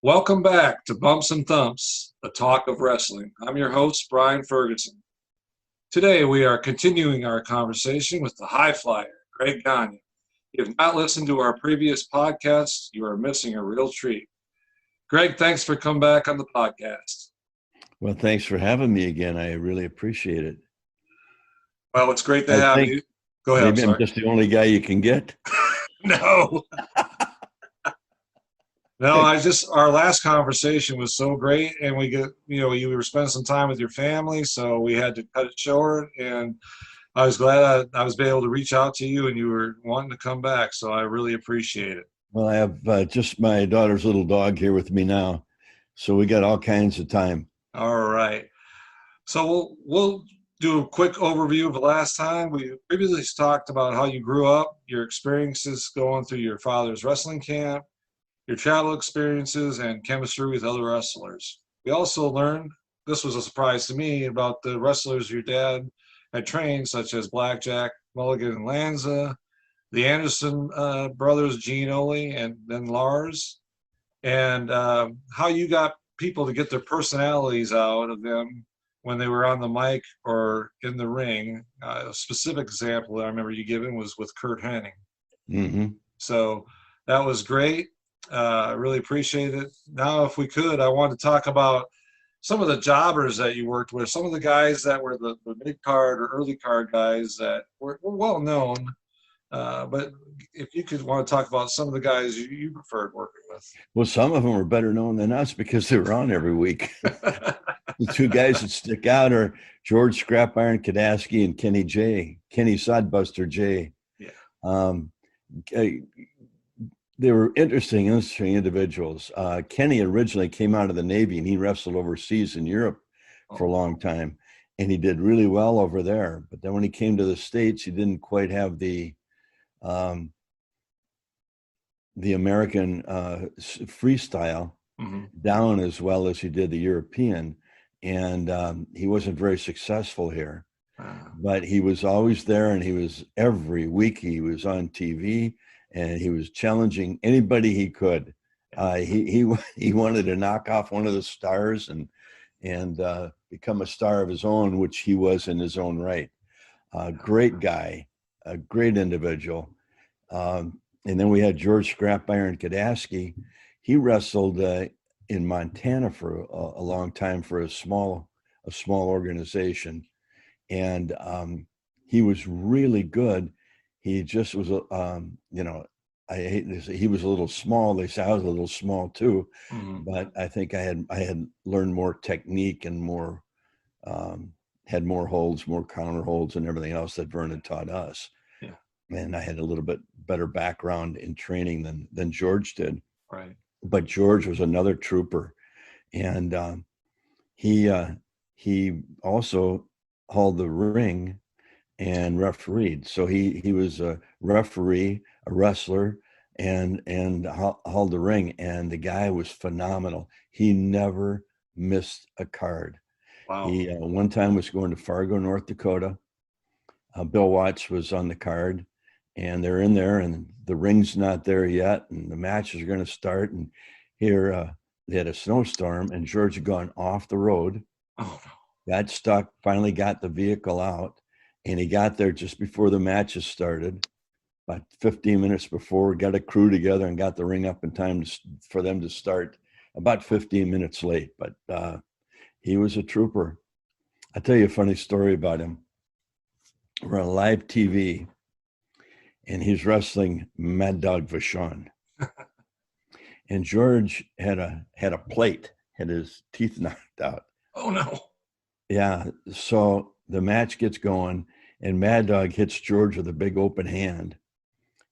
Welcome back to Bumps and Thumps, the talk of wrestling. I'm your host, Brian Ferguson. Today we are continuing our conversation with the high flyer, Greg Gagne. If you have not listened to our previous podcasts, you are missing a real treat. Greg, thanks for coming back on the podcast. Well, thanks for having me again. I really appreciate it. Well, it's great to I have think you. Go ahead, maybe I'm just the only guy you can get. No. No, our last conversation was so great, and you were spending some time with your family, so we had to cut it short, and I was glad I was able to reach out to you, and you were wanting to come back, so I really appreciate it. Well, I have just my daughter's little dog here with me now, so we got all kinds of time. All right. So we'll do a quick overview of the last time. We previously talked about how you grew up, your experiences going through your father's wrestling camp, your travel experiences, and chemistry with other wrestlers. We also learned, this was a surprise to me, about the wrestlers your dad had trained, such as Blackjack, Mulligan, and Lanza, the Anderson brothers, Gene Ole, and then Lars, and how you got people to get their personalities out of them when they were on the mic or in the ring. A specific example that I remember you giving was with Kurt Hennig. Mm-hmm. So that was great. I really appreciate it. Now, if we could, I want to talk about some of the jobbers that you worked with, some of the guys that were the mid-card or early card guys that were well known. But if you could want to talk about some of the guys you preferred working with. Well, some of them were better known than us because they were on every week. The two guys that stick out are George Scrap Iron Kadaski and Kenny Sodbuster J. Yeah. They were interesting individuals. Kenny originally came out of the Navy and he wrestled overseas in Europe for a long time. And he did really well over there. But then when he came to the States, he didn't quite have the American freestyle down as well as he did the European. And he wasn't very successful here. But he was always there, and he was every week he was on TV. And he was challenging anybody he could. He wanted to knock off one of the stars and become a star of his own, which he was in his own right. Great guy, a great individual. And then we had George Scrap Iron Kadaski. He wrestled in Montana for a long time for a small organization, and he was really good. He just was, I hate to say he was a little small. They say I was a little small too, but I think I had learned more technique and more, had more holds, more counter holds and everything else that Vern had taught us. Yeah. And I had a little bit better background in training than George did. Right. But George was another trooper. And he also hauled the ring and refereed. So he was a referee, a wrestler, and hauled the ring. And the guy was phenomenal. He never missed a card. Wow. He one time was going to Fargo, North Dakota. Bill Watts was on the card, and they're in there, and the ring's not there yet, and the matches are going to start. And here they had a snowstorm, and George had gone off the road. Oh, no. Got stuck, finally got the vehicle out. And he got there just before the matches started, about 15 minutes before, got a crew together and got the ring up in time for them to start about 15 minutes late. But he was a trooper. I'll tell you a funny story about him. We're on live TV, and he's wrestling Mad Dog Vachon. And George had a plate, had his teeth knocked out. Oh, no. Yeah, so the match gets going, and Mad Dog hits George with a big open hand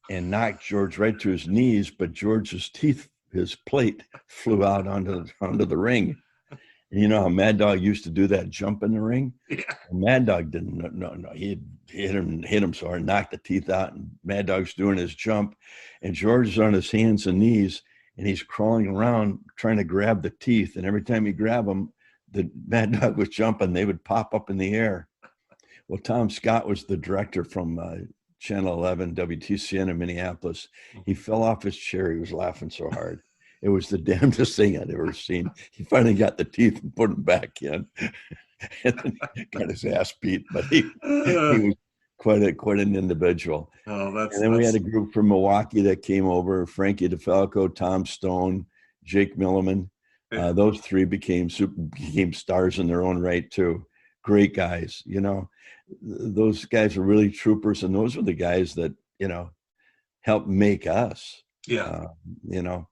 and knocked George right to his knees, but George's teeth, his plate, flew out onto the ring. And you know how Mad Dog used to do that jump in the ring? Yeah. And Mad Dog didn't. No, he hit him so hard, knocked the teeth out, and Mad Dog's doing his jump, and George is on his hands and knees, and he's crawling around trying to grab the teeth, and every time he grab them, the Mad Dog was jumping, they would pop up in the air. Well, Tom Scott was the director from Channel 11, WTCN in Minneapolis. He fell off his chair. He was laughing so hard. it was the damnedest thing I'd ever seen. He finally got the teeth and put them back in, and then he got his ass beat. But he was quite an individual. Oh, and then we had a group from Milwaukee that came over: Frankie DeFalco, Tom Stone, Jake Milliman. Those three became stars in their own right too. Great guys, you know. Those guys are really troopers, and those are the guys that, you know, helped make us. Yeah. You know,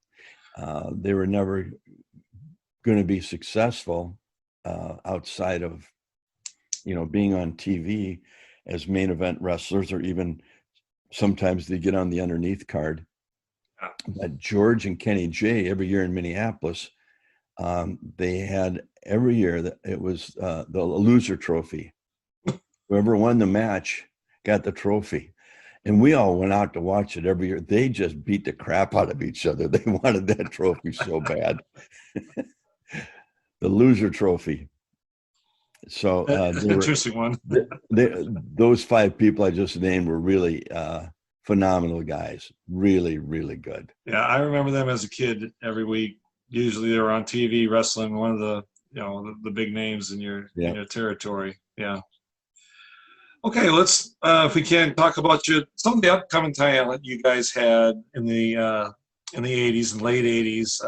they were never going to be successful outside of, you know, being on TV as main event wrestlers, or even sometimes they get on the underneath card. But George and Kenny J, every year in Minneapolis, they had every year that it was the loser trophy. Whoever won the match got the trophy. And we all went out to watch it every year. They just beat the crap out of each other. They wanted that trophy so bad. The loser trophy. So interesting one. Those five people I just named were really phenomenal guys. Really, really good. Yeah, I remember them as a kid every week. Usually they were on TV wrestling one of the, you know, the big names in your territory. Yeah. Okay, let's if we can talk about some of the upcoming talent you guys had in the 80s and late 80s.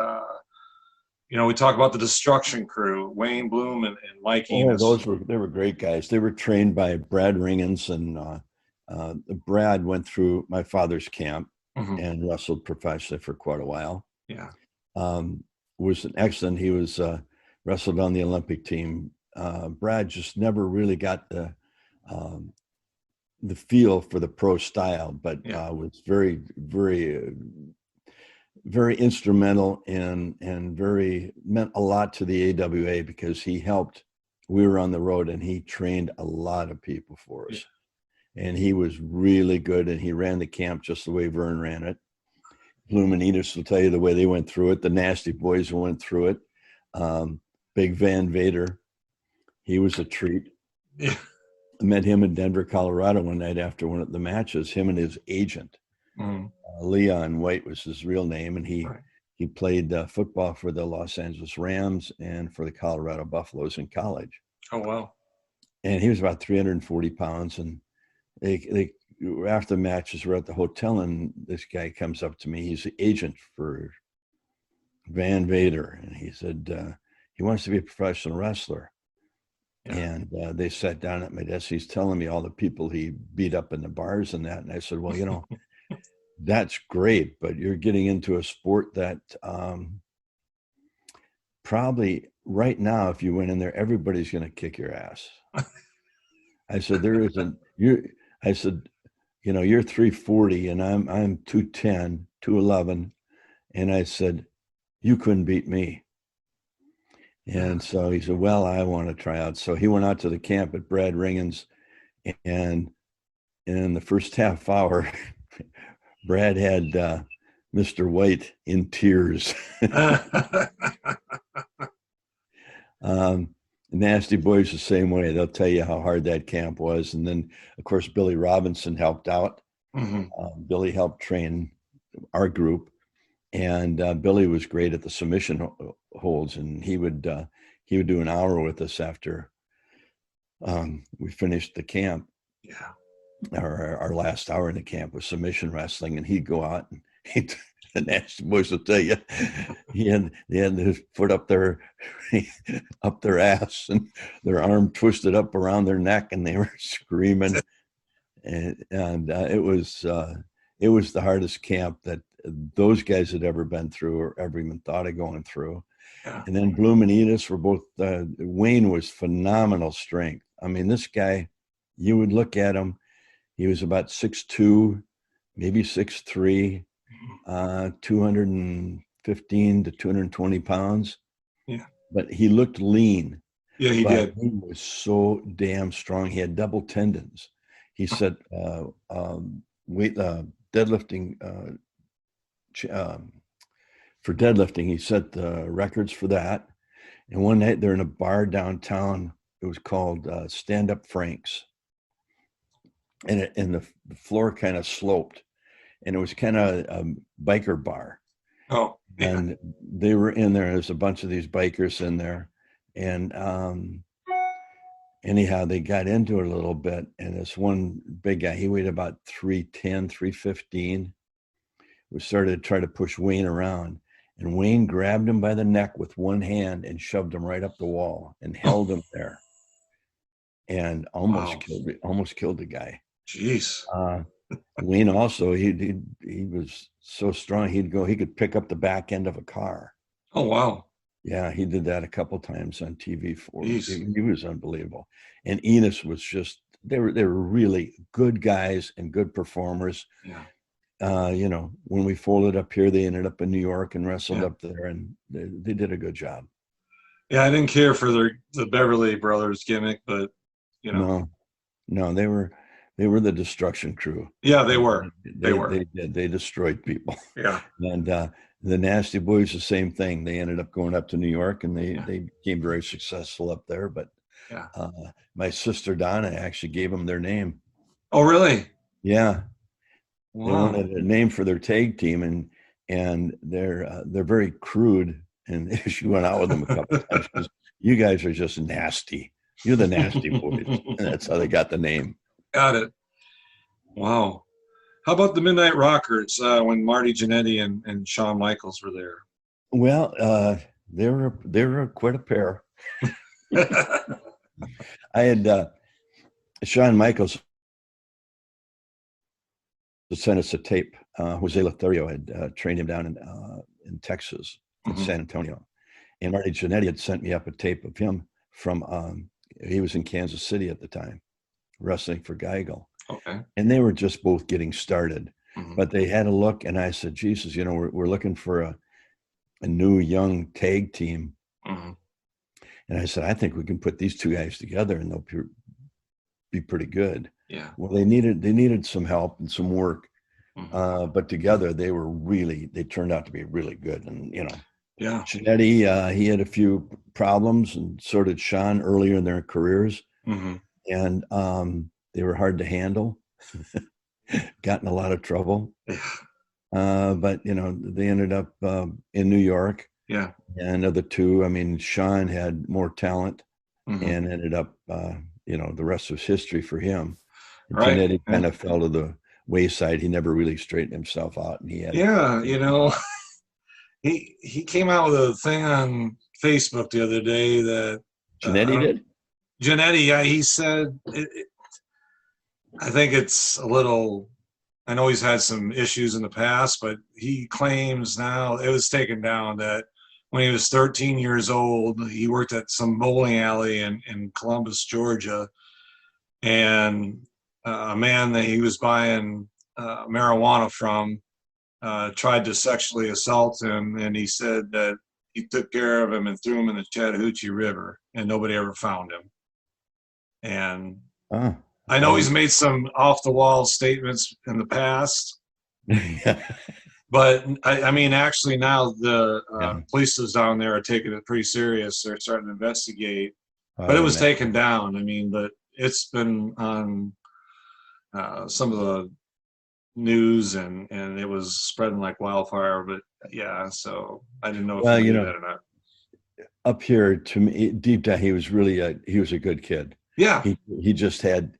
You know, we talk about the Destruction Crew, Wayne Bloom and Mike Enos. They were great guys. They were trained by Brad Ringens, and Brad went through my father's camp and wrestled professionally for quite a while. Yeah. Was an excellent. He was wrestled on the Olympic team. Brad just never really got the feel for the pro style, but was very, very, very instrumental and meant a lot to the AWA, because he helped. We were on the road and he trained a lot of people for us. And he was really good, and he ran the camp just the way Vern ran it. Bloom and Enos will tell you the way they went through it. The Nasty Boys went through it. Big Van Vader, he was a treat. Yeah. I met him in Denver, Colorado one night after one of the matches, him and his agent. Leon White was his real name, and he played football for the Los Angeles Rams and for the Colorado Buffaloes in college. Oh, wow. And he was about 340 pounds, and they after the matches, we're at the hotel, and this guy comes up to me. He's the agent for Van Vader, and he said he wants to be a professional wrestler. Yeah. And they sat down at my desk. He's telling me all the people he beat up in the bars and that. And I said, well, you know, that's great, but you're getting into a sport that probably right now, if you went in there, everybody's going to kick your ass. I said, I said, you know, you're 340 and I'm 210, 211. And I said, you couldn't beat me. And so he said, well, I want to try out. So he went out to the camp at Brad Ringens, and in the first half hour, Brad had Mr. White in tears. Nasty Boys the same way. They'll tell you how hard that camp was. And then, of course, Billy Robinson helped out. Billy helped train our group. And Billy was great at the submission holds, and he would do an hour with us after we finished the camp. Yeah, our last hour in the camp was submission wrestling, and he'd go out and the Nasty Boys will tell you he had his foot up their ass and their arm twisted up around their neck, and they were screaming, and it was the hardest camp that those guys had ever been through or ever even thought of going through. Yeah. And then Bloom and Enos were both, Wayne was phenomenal strength. I mean, this guy, you would look at him, he was about 6'2", maybe 6'3", 215 to 220 pounds. Yeah. But he looked lean. Yeah, he did. He was so damn strong. He had double tendons. He said deadlifting, for deadlifting, he set the records for that. And one night they're in a bar downtown. It was called Stand Up Frank's, and the floor kind of sloped, and it was kind of a biker bar. Oh, yeah. And they were in there. There's a bunch of these bikers in there, and anyhow, they got into it a little bit. And this one big guy, he weighed about 310, 315. We started to try to push Wayne around, and Wayne grabbed him by the neck with one hand and shoved him right up the wall and held him there, and almost killed the guy. Jeez. Wayne also, he was so strong, he could pick up the back end of a car. Oh, wow. Yeah, he did that a couple times on TV for me. He was unbelievable. And Enos was just, they were really good guys and good performers. Yeah. You know, when we folded up here, they ended up in New York and wrestled up there, and they did a good job. Yeah, I didn't care for the Beverly Brothers gimmick, but you know. No, they were the destruction crew. Yeah, they were. They destroyed people. Yeah. And the Nasty Boys, the same thing. They ended up going up to New York, and they became very successful up there. But my sister Donna actually gave them their name. Oh, really? Yeah. Wow. They wanted a name for their tag team, and they're very crude. And she went out with them a couple of times because you guys are just nasty. You're the Nasty Boys. And that's how they got the name. Got it. Wow. How about the Midnight Rockers when Marty Jannetty and Shawn Michaels were there? Well, they were quite a pair. I had Shawn Michaels sent us a tape. Jose Lothario had trained him down in Texas, in San Antonio. And Marty Jannetty had sent me up a tape of him from, he was in Kansas City at the time, wrestling for Gagne. Okay. And they were just both getting started. But they had a look, and I said, Jesus, you know, we're looking for a new young tag team. And I said, I think we can put these two guys together and they'll be pretty good. Yeah. Well, they needed some help and some work. But together they turned out to be really good. And, you know, Jannetty, he had a few problems, and so did Shawn earlier in their careers. And they were hard to handle, got in a lot of trouble. But, you know, they ended up in New York. Yeah. And of the two, I mean, Shawn had more talent and ended up, you know, the rest was history for him. Right. Jannetty kind of fell to the wayside. He never really straightened himself out. And he had, you know, he came out with a thing on Facebook the other day that Jannetty did? Jannetty, yeah, he said, I think it's a little, I know he's had some issues in the past, but he claims now it was taken down that when he was 13 years old, he worked at some bowling alley in Columbus, Georgia, and a man that he was buying marijuana from tried to sexually assault him, and he said that he took care of him and threw him in the Chattahoochee River, and nobody ever found him. And I know he's made some off-the-wall statements in the past, but I mean, actually now the police down there are taking it pretty serious. They're starting to investigate, but it was taken down. I mean, but it's been on some of the news, and it was spreading like wildfire. But yeah, so I didn't know if you knew that or not. Up here, to me, deep down, he was really he was a good kid. Yeah, he just had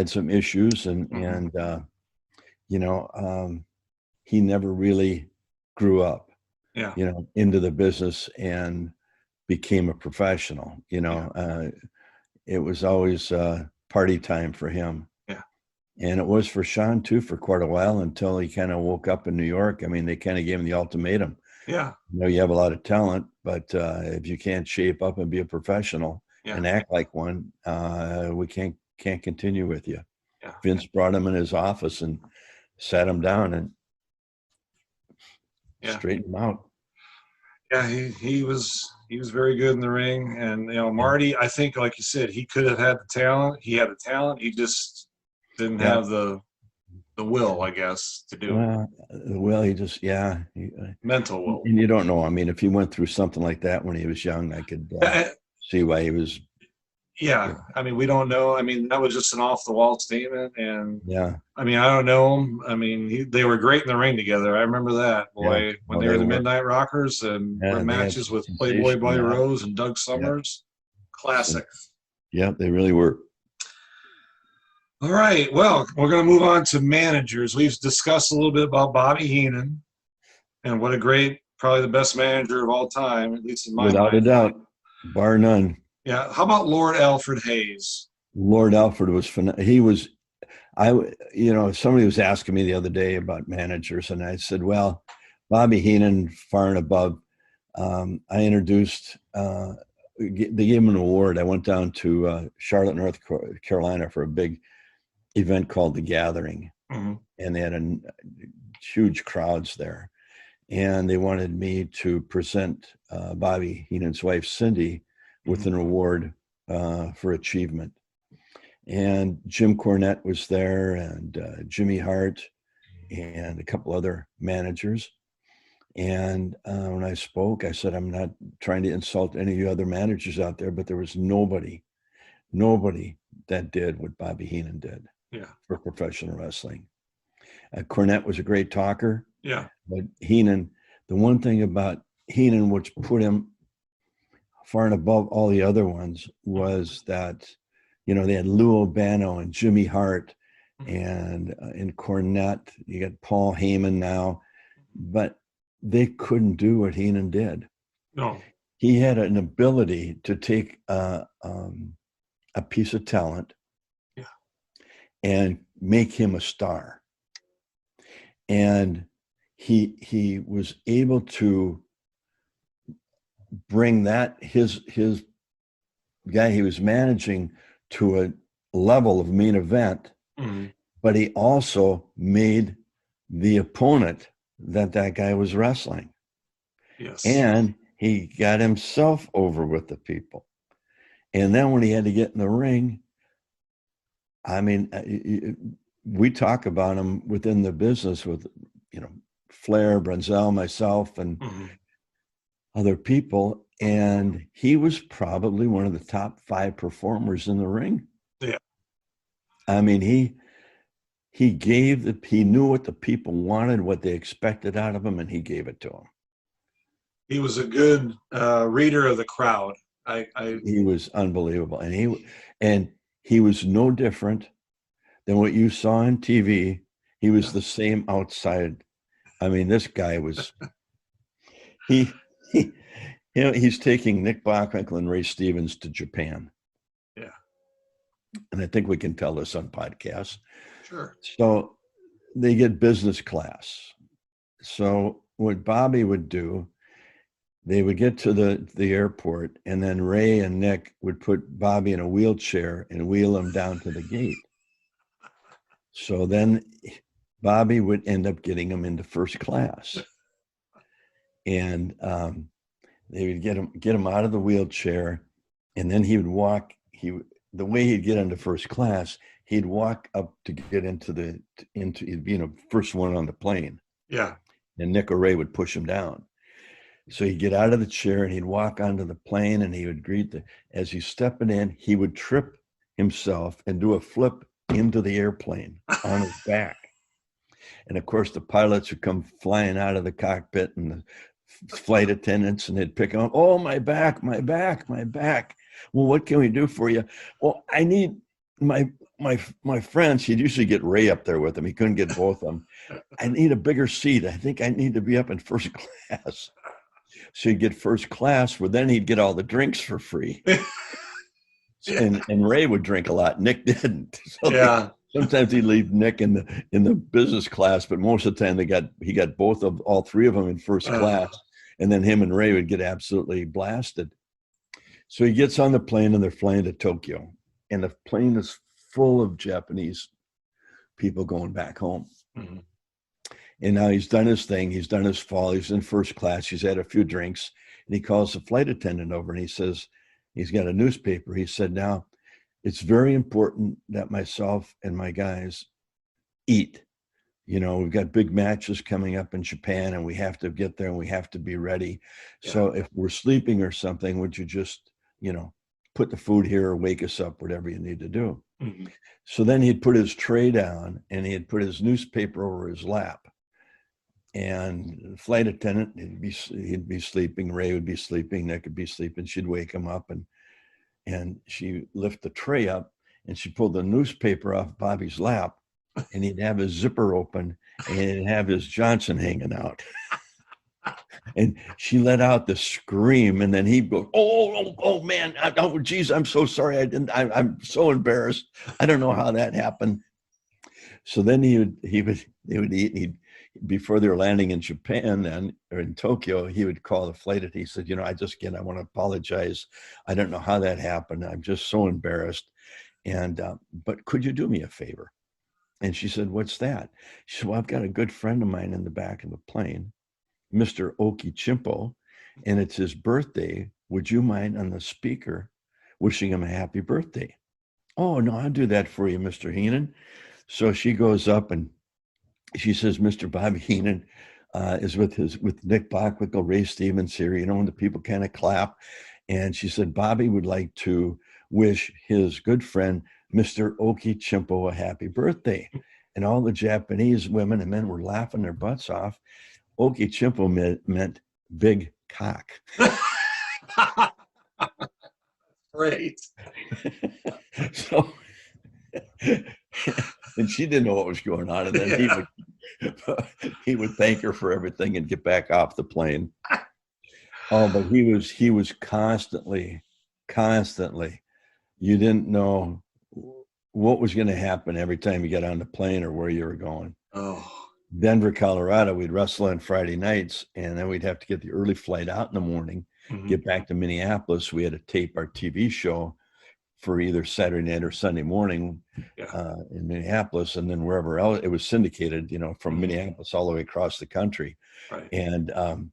some issues, and you know, he never really grew up. Yeah, you know, into the business and became a professional. You know, it was always party time for him. Yeah, and it was for Shawn too for quite a while, until he kind of woke up in New York. I mean, they kind of gave him the ultimatum. Yeah, you know, you have a lot of talent, but if you can't shape up and be a professional and act like one, we can't continue with you. Yeah. Vince brought him in his office and sat him down and straightened him out. Yeah, he was very good in the ring, and you know, Marty, I think, like you said, he could have had the talent. He had the talent. He just didn't have the will, I guess, to do it. Well, he just mental will. And you don't know. I mean, if he went through something like that when he was young, I could see why he was Yeah, I mean, we don't know. I mean, that was just an off the wall statement, and Yeah, I mean, I don't know him. I mean, they were great in the ring together. I remember that, yeah. boy, when Oh, they were they the were. Midnight Rockers and were Yeah, they had matches with Playboy sensational Buddy match. Rose and Doug Yeah, Summers. Classic. yeah, they really were. All right, well, we're going to move on to managers. We've discussed a little bit about Bobby Heenan and what a great, probably the best manager of all time, at least in my Without a mind. doubt, bar none. Yeah, how about Lord Alfred Hayes? Lord Alfred was he was somebody was asking me the other day about managers, and I said, well, Bobby Heenan, far and above. I introduced, they gave him an award. I went down to Charlotte, North Carolina for a big event called The Gathering, Mm-hmm. and they had huge crowds there. And they wanted me to present Bobby Heenan's wife, Cindy, with an award for achievement. And Jim Cornette was there, and Jimmy Hart, and a couple other managers. And when I spoke, I said, I'm not trying to insult any of you other managers out there, but there was nobody that did what Bobby Heenan did for professional wrestling. Cornette was a great talker. Yeah. But Heenan, the one thing about Heenan, which put him far and above all the other ones, was that, they had Lou Albano and Jimmy Hart and in Cornette. You got Paul Heyman now, but they couldn't do what Heenan did. No. He had an ability to take a piece of talent and make him a star. And he was able to bring that his guy he was managing to a level of main event, but he also made the opponent that guy was wrestling. Yes. And he got himself over with the people. And then when he had to get in the ring, I mean, we talk about him within the business with, Flair, Brunzell, myself, and other people. And he was probably one of the top 5 performers in the ring. Yeah. I mean, he knew what the people wanted, what they expected out of him, and he gave it to them. He was a good reader of the crowd. He was unbelievable. And he was no different than what you saw on TV. He was the same outside. I mean, this guy was, he's taking Nick Bockwinkel and Ray Stevens to Japan. Yeah. And I think we can tell this on podcasts. Sure. So they get business class. So what Bobby would do, they would get to the airport, and then Ray and Nick would put Bobby in a wheelchair and wheel him down to the gate. So then Bobby would end up getting him into first class. And they would get him out of the wheelchair, and then he would walk. The way he'd get into first class, he'd walk up to get into he'd be first one on the plane. Yeah. And Nick or Ray would push him down. So he'd get out of the chair and he'd walk onto the plane, and he would as he's stepping in, he would trip himself and do a flip into the airplane on his back. And of course, the pilots would come flying out of the cockpit, and the flight attendants, and they'd pick on, oh, my back, my back, my back. Well, what can we do for you? Well, I need my friends. He'd usually get Ray up there with him. He couldn't get both of them. I need a bigger seat. I think I need to be up in first class. So he'd get first class, where then he'd get all the drinks for free. And Ray would drink a lot. Nick didn't. So sometimes he'd leave Nick in the business class, but most of the time he got all 3 of them in first class, and then him and Ray would get absolutely blasted. So he gets on the plane, and they're flying to Tokyo, and the plane is full of Japanese people going back home. Mm-hmm. And now he's done his thing. He's done his fall. He's in first class. He's had a few drinks, and he calls the flight attendant over, and he says, he's got a newspaper. He said, now, it's very important that myself and my guys eat. We've got big matches coming up in Japan, and we have to get there, and we have to be ready. Yeah. So if we're sleeping or something, would you just, put the food here or wake us up, whatever you need to do. Mm-hmm. So then he'd put his tray down and he'd put his newspaper over his lap. And the flight attendant, he'd be sleeping. Ray would be sleeping. Nick would be sleeping. She'd wake him up, and she lift the tray up, and she pulled the newspaper off Bobby's lap, and he'd have his zipper open, and he'd have his Johnson hanging out. And she let out the scream, and then he'd go, "Oh man! Oh geez, I'm so sorry. I'm so embarrassed. I don't know how that happened." So then he would eat. Before they were landing in Japan then, or in Tokyo, he would call the flight attendant. He said, I want to apologize. I don't know how that happened. I'm just so embarrassed. And, but could you do me a favor? And she said, what's that? She said, well, I've got a good friend of mine in the back of the plane, Mr. Oki Chimpo, and it's his birthday. Would you mind on the speaker wishing him a happy birthday? Oh, no, I'll do that for you, Mr. Heenan. So she goes up and she says, Mr. Bobby Heenan is with Nick Bockwinkel, Ray Stevens here, when the people kind of clap. And she said, Bobby would like to wish his good friend, Mr. Oki Chimpo, a happy birthday. And all the Japanese women and men were laughing their butts off. Oki Chimpo meant big cock. Great. So, and she didn't know what was going on. And then he would thank her for everything and get back off the plane. Oh, but he was constantly, you didn't know what was going to happen every time you got on the plane or where you were going. Oh, Denver, Colorado, we'd wrestle on Friday nights, and then we'd have to get the early flight out in the morning, get back to Minneapolis. We had to tape our TV show for either Saturday night or Sunday morning in Minneapolis, and then wherever else. It was syndicated, from Minneapolis all the way across the country. Right. And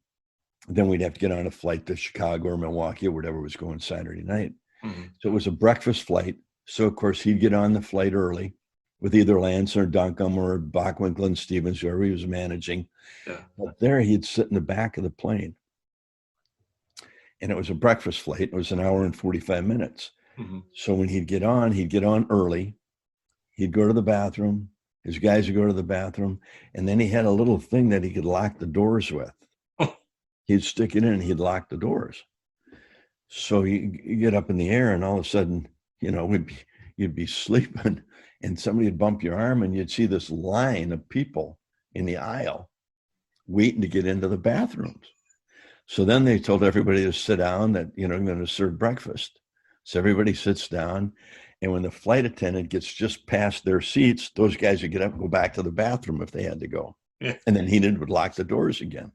then we'd have to get on a flight to Chicago or Milwaukee or whatever was going Saturday night. So it was a breakfast flight. So, of course, he'd get on the flight early with either Lance or Duncombe or Bockwinkel and Stevens, whoever he was managing. Yeah. But there he'd sit in the back of the plane. And it was a breakfast flight. It was an hour and 45 minutes. So when he'd get on early. He'd go to the bathroom. His guys would go to the bathroom. And then he had a little thing that he could lock the doors with. He'd stick it in and he'd lock the doors. So you get up in the air and all of a sudden, you'd be sleeping and somebody would bump your arm and you'd see this line of people in the aisle waiting to get into the bathrooms. So then they told everybody to sit down, that, I'm going to serve breakfast. So everybody sits down, and when the flight attendant gets just past their seats, those guys would get up and go back to the bathroom if they had to go. Yeah. And then he would lock the doors again.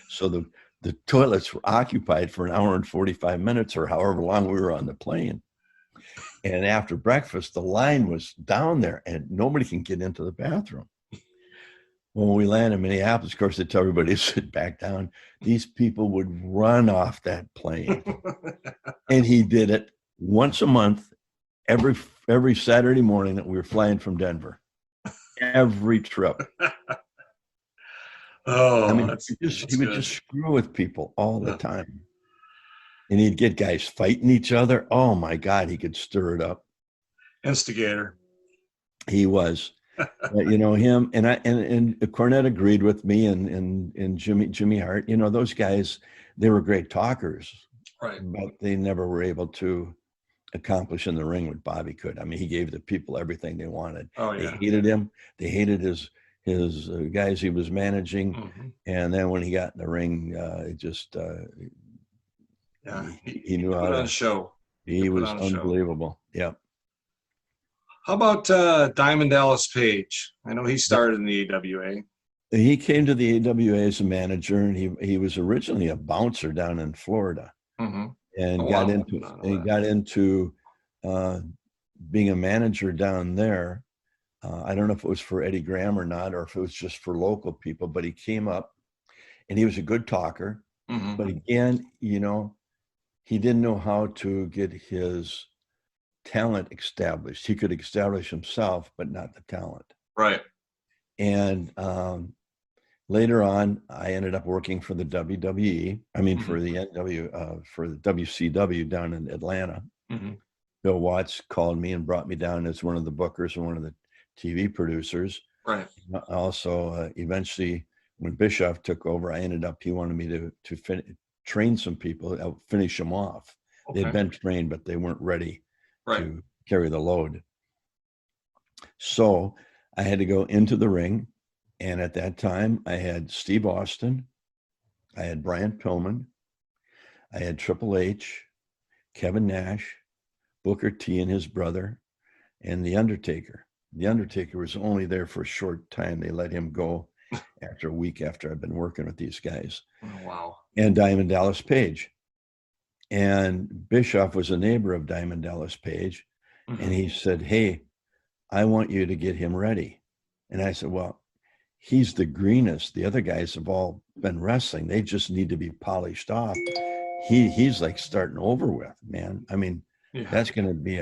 So the toilets were occupied for an hour and 45 minutes or however long we were on the plane. And after breakfast, the line was down there and nobody can get into the bathroom. When we land in Minneapolis, of course, they tell everybody to sit back down. These people would run off that plane. And he did it once a month, every Saturday morning that we were flying from Denver. Every trip. Oh, I mean, he would just screw with people all the time. And he'd get guys fighting each other. Oh my God, he could stir it up. Instigator. He was. Him and Cornette agreed with me and Jimmy Hart. Those guys, they were great talkers. Right. But they never were able to accomplish in the ring what Bobby could. I mean, he gave the people everything they wanted. Oh, yeah. They hated him. They hated his guys he was managing. And then when he got in the ring, it just he knew how to show. He was unbelievable. Yeah. How about Diamond Dallas Page? I know he started in the AWA. He came to the AWA as a manager, and he was originally a bouncer down in Florida, and got into being a manager down there. I don't know if it was for Eddie Graham or not, or if it was just for local people, but he came up and he was a good talker. But again, he didn't know how to get his talent established. He could establish himself, but not the talent. Right. And later on, I ended up working for the WWE. I mean, for the for the WCW down in Atlanta. Mm-hmm. Bill Watts called me and brought me down as one of the bookers and one of the TV producers. Right. Also, eventually, when Bischoff took over, he wanted me to train some people, finish them off. Okay. They'd been trained, but they weren't ready right. to carry the load. So I had to go into the ring. And at that time, I had Steve Austin, I had Brian Pillman, I had Triple H, Kevin Nash, Booker T and his brother, and The Undertaker. The Undertaker was only there for a short time. They let him go after a week after I've been working with these guys. Oh, wow. And Diamond Dallas Page. And Bischoff was a neighbor of Diamond Dallas Page. Mm-hmm. And he said, hey, I want you to get him ready. And I said, well, he's the greenest. The other guys have all been wrestling. They just need to be polished off. He's like starting over with, man. I mean, that's going to be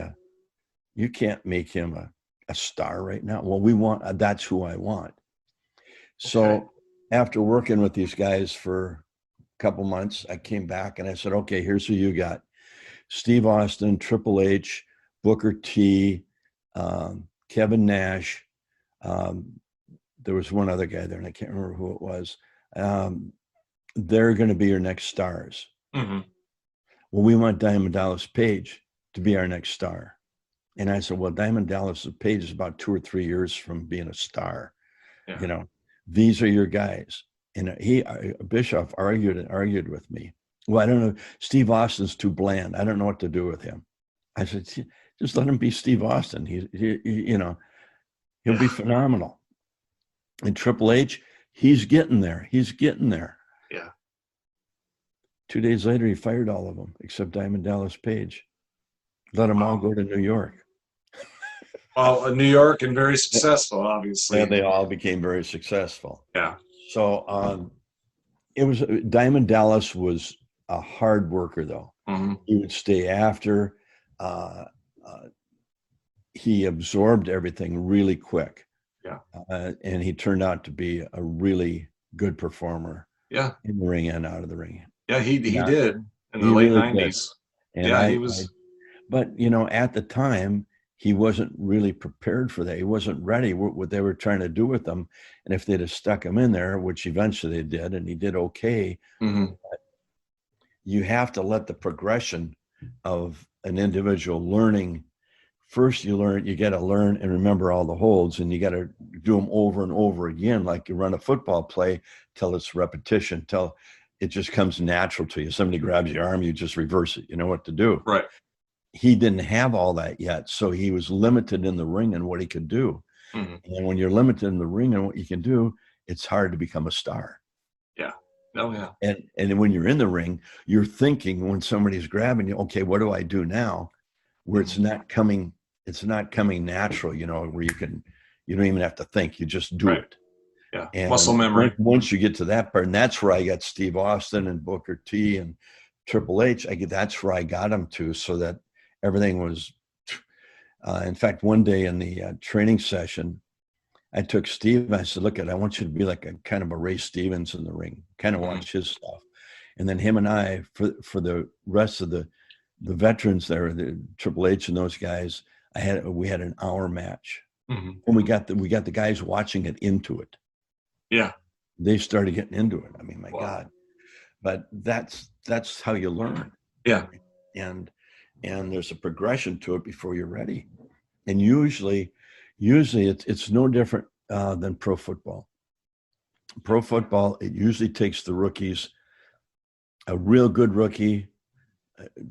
you can't make him a star right now. Well, that's who I want. So after working with these guys for a couple months, I came back and I said, okay, here's who you got. Steve Austin, Triple H, Booker T, Kevin Nash. There was one other guy there and I can't remember who it was. They're going to be your next stars. Mm-hmm. Well, we want Diamond Dallas Page to be our next star. And I said, well, Diamond Dallas Page is about 2 or 3 years from being a star. Yeah. You know, these are your guys. And Bischoff argued with me. Well, I don't know. Steve Austin's too bland. I don't know what to do with him. I said, just let him be Steve Austin. He'll be phenomenal. And Triple H, he's getting there. Yeah. 2 days later, he fired all of them except Diamond Dallas Page. Let them all go to New York. Well, New York and very successful, obviously. Yeah, they all became very successful. Yeah. So it was Diamond Dallas was a hard worker, though. Mm-hmm. He would stay after. He absorbed everything really quick. Yeah. And he turned out to be a really good performer. Yeah. In the ring and out of the ring. Yeah, he did in the late 90s. And he was. But, at the time, he wasn't really prepared for that. He wasn't ready what they were trying to do with him. And if they'd have stuck him in there, which eventually they did, and he did okay, mm-hmm. You have to let the progression of an individual learning. First, you got to learn and remember all the holds, and you got to do them over and over again, like you run a football play till it's repetition, till it just comes natural to you. Somebody grabs your arm, you just reverse it. You know what to do. Right. He didn't have all that yet, so he was limited in the ring and what he could do. Mm-hmm. And when you're limited in the ring and what you can do, it's hard to become a star. Yeah. Oh, yeah. And when you're in the ring, you're thinking when somebody's grabbing you, okay, what do I do now? Where it's not coming natural, where you don't even have to think, you just do it. Yeah. And muscle memory. Once you get to that part, and that's where I got Steve Austin and Booker T and Triple H. That's where I got them to, so that everything was. In fact, one day in the training session, I took Steve and I said, look, I want you to be like a kind of a Ray Stevens in the ring, kind of watch his stuff. And then him and I, for the rest of the veterans there, the Triple H and those guys, we had an hour match. Mm-hmm. And we got the guys watching it into it. Yeah. They started getting into it. I mean, my God. But that's how you learn. Yeah. And there's a progression to it before you're ready. And usually it's no different than pro football. Pro football, it usually takes the rookies. A real good rookie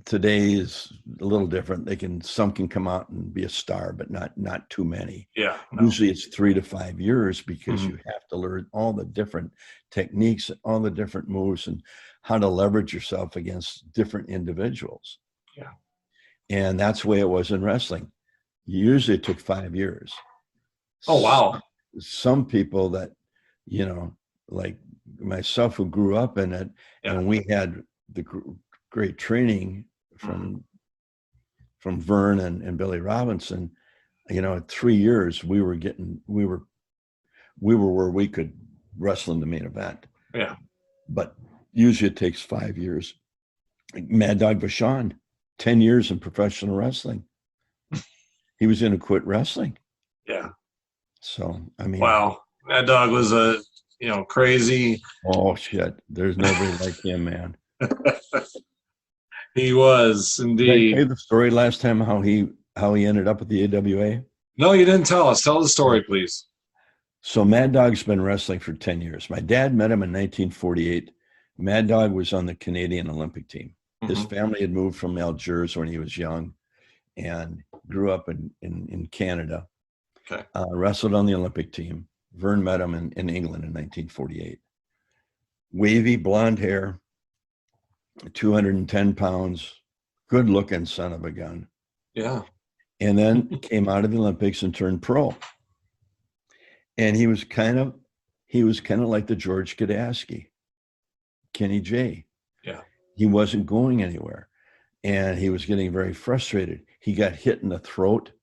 today is a little different. Some can come out and be a star, but not too many. Yeah. No. Usually it's 3 to 5 years, because you have to learn all the different techniques, all the different moves, and how to leverage yourself against different individuals. Yeah. And that's the way it was in wrestling. Usually it took 5 years. Oh, wow. Some people that, like myself, who grew up in it, and we had the great training from Vern and Billy Robinson, at 3 years, we were where we could wrestle in the main event. Yeah. But usually it takes 5 years. Mad Dog Vachon, 10 years in professional wrestling. He was going to quit wrestling. Yeah. So, I mean. Wow. That dog was crazy. Oh, shit. There's nobody like him, man. He was indeed. Did I tell you the story last time how he ended up at the AWA? No, you didn't tell us. Tell the story, please. So Mad Dog's been wrestling for 10 years. My dad met him in 1948. Mad Dog was on the Canadian Olympic team. Mm-hmm. His family had moved from Algiers when he was young and grew up in Canada. Okay. Wrestled on the Olympic team. Vern met him in England in 1948. Wavy blonde hair, 210 pounds, good looking son of a gun. Yeah. And then came out of the Olympics and turned pro. And he was kind of like the George Gadasky, Kenny J. Yeah. He wasn't going anywhere. And he was getting very frustrated. He got hit in the throat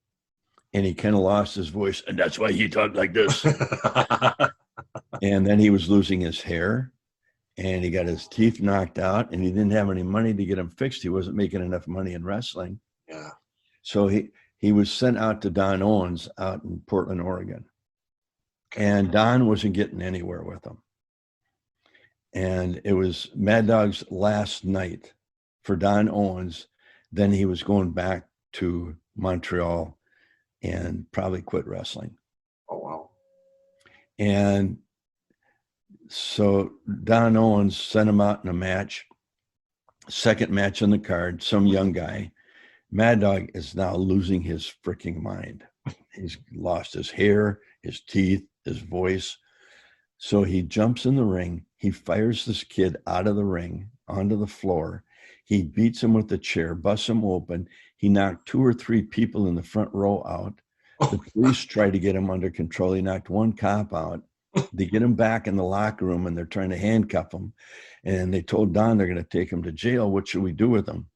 and he kind of lost his voice. And that's why he talked like this. And then he was losing his hair and he got his teeth knocked out and he didn't have any money to get them fixed. He wasn't making enough money in wrestling. Yeah. So he was sent out to Don Owens out in Portland, Oregon. And Don wasn't getting anywhere with him. And it was Mad Dog's last night for Don Owens. Then he was going back to Montreal and probably quit wrestling. Oh, wow. And so Don Owens sent him out in a match, second match on the card, some young guy. Mad Dog is now losing his freaking mind. He's lost his hair, his teeth, his voice. So he jumps in the ring. He fires this kid out of the ring onto the floor. He beats him with the chair, busts him open. He knocked 2 or 3 people in the front row out. The police tried to get him under control. He knocked 1 cop out. They get him back in the locker room and they're trying to handcuff him. And they told Don they're going to take him to jail. What should we do with him?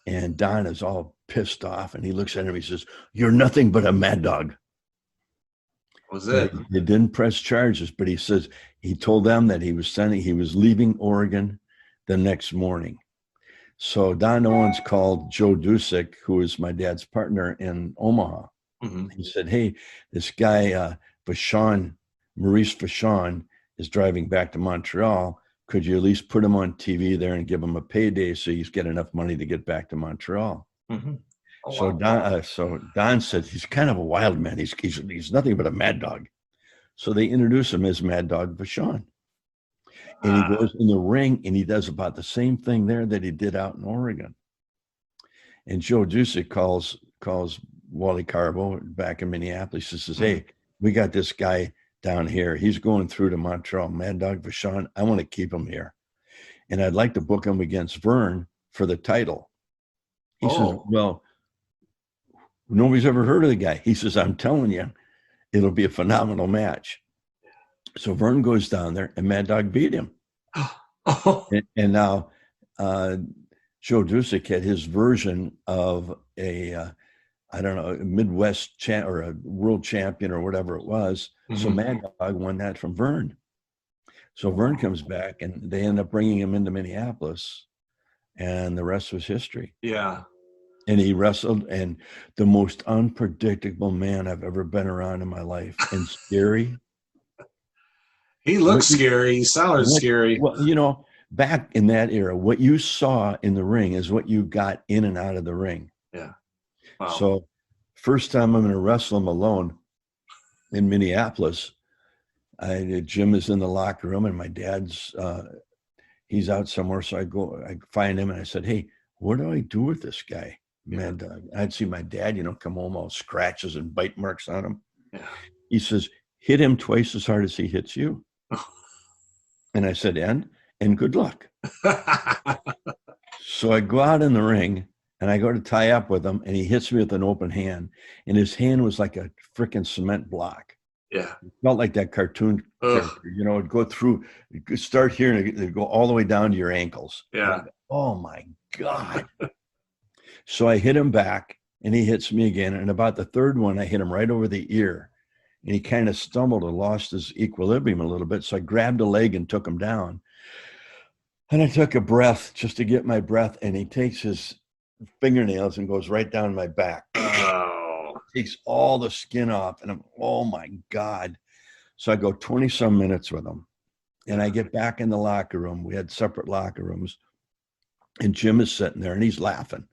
And Don is all pissed off and he looks at him. He says, "You're nothing but a mad dog." Was it? They didn't press charges, but he says he told them that he was leaving Oregon the next morning. So Don Owens called Joe Dusick, who was my dad's partner in Omaha. Mm-hmm. He said, "Hey, this guy Maurice Vachon is driving back to Montreal. Could you at least put him on TV there and give him a payday so he's get enough money to get back to Montreal?" Mm-hmm. Oh, so wow. Don said he's kind of a wild man. He's nothing but a mad dog. So they introduce him as Mad Dog Vachon. And he goes in the ring and he does about the same thing there that he did out in Oregon. And Joe Dusick calls Wally Carbo back in Minneapolis. He says, "Hey, we got this guy down here. He's going through to Montreal, Mad Dog Vachon. I want to keep him here. And I'd like to book him against Vern for the title." He says, "Well, nobody's ever heard of the guy." He says, "I'm telling you, it'll be a phenomenal match." So Vern goes down there and Mad Dog beat him. And now Joe Dusick had his version of a Midwest or a world champion or whatever it was. Mm-hmm. So Mad Dog won that from Vern. So Vern comes back and they end up bringing him into Minneapolis and the rest was history. Yeah. And he wrestled, and the most unpredictable man I've ever been around in my life, and scary. He looked scary. He sounded scary. Well, back in that era, what you saw in the ring is what you got in and out of the ring. Yeah. Wow. So first time I'm going to wrestle him alone in Minneapolis, Jim is in the locker room and my dad's, he's out somewhere. So I find him and I said, "Hey, what do I do with this guy?" Mad Dog. I'd see my dad, come home, all scratches and bite marks on him. Yeah. He says, "Hit him twice as hard as he hits you." And I said, and good luck. So I go out in the ring and I go to tie up with him and he hits me with an open hand and his hand was like a freaking cement block. Yeah. It felt like that cartoon character, it'd go through, it'd start here and it'd go all the way down to your ankles. Yeah. Oh my God. So I hit him back and he hits me again. And about the third one, I hit him right over the ear and he kind of stumbled and lost his equilibrium a little bit. So I grabbed a leg and took him down. And I took a breath just to get my breath. And he takes his fingernails and goes right down my back. Oh. Takes all the skin off, and I'm, oh my God. So I go 20 some minutes with him, and I get back in the locker room. We had separate locker rooms, and Jim is sitting there and he's laughing.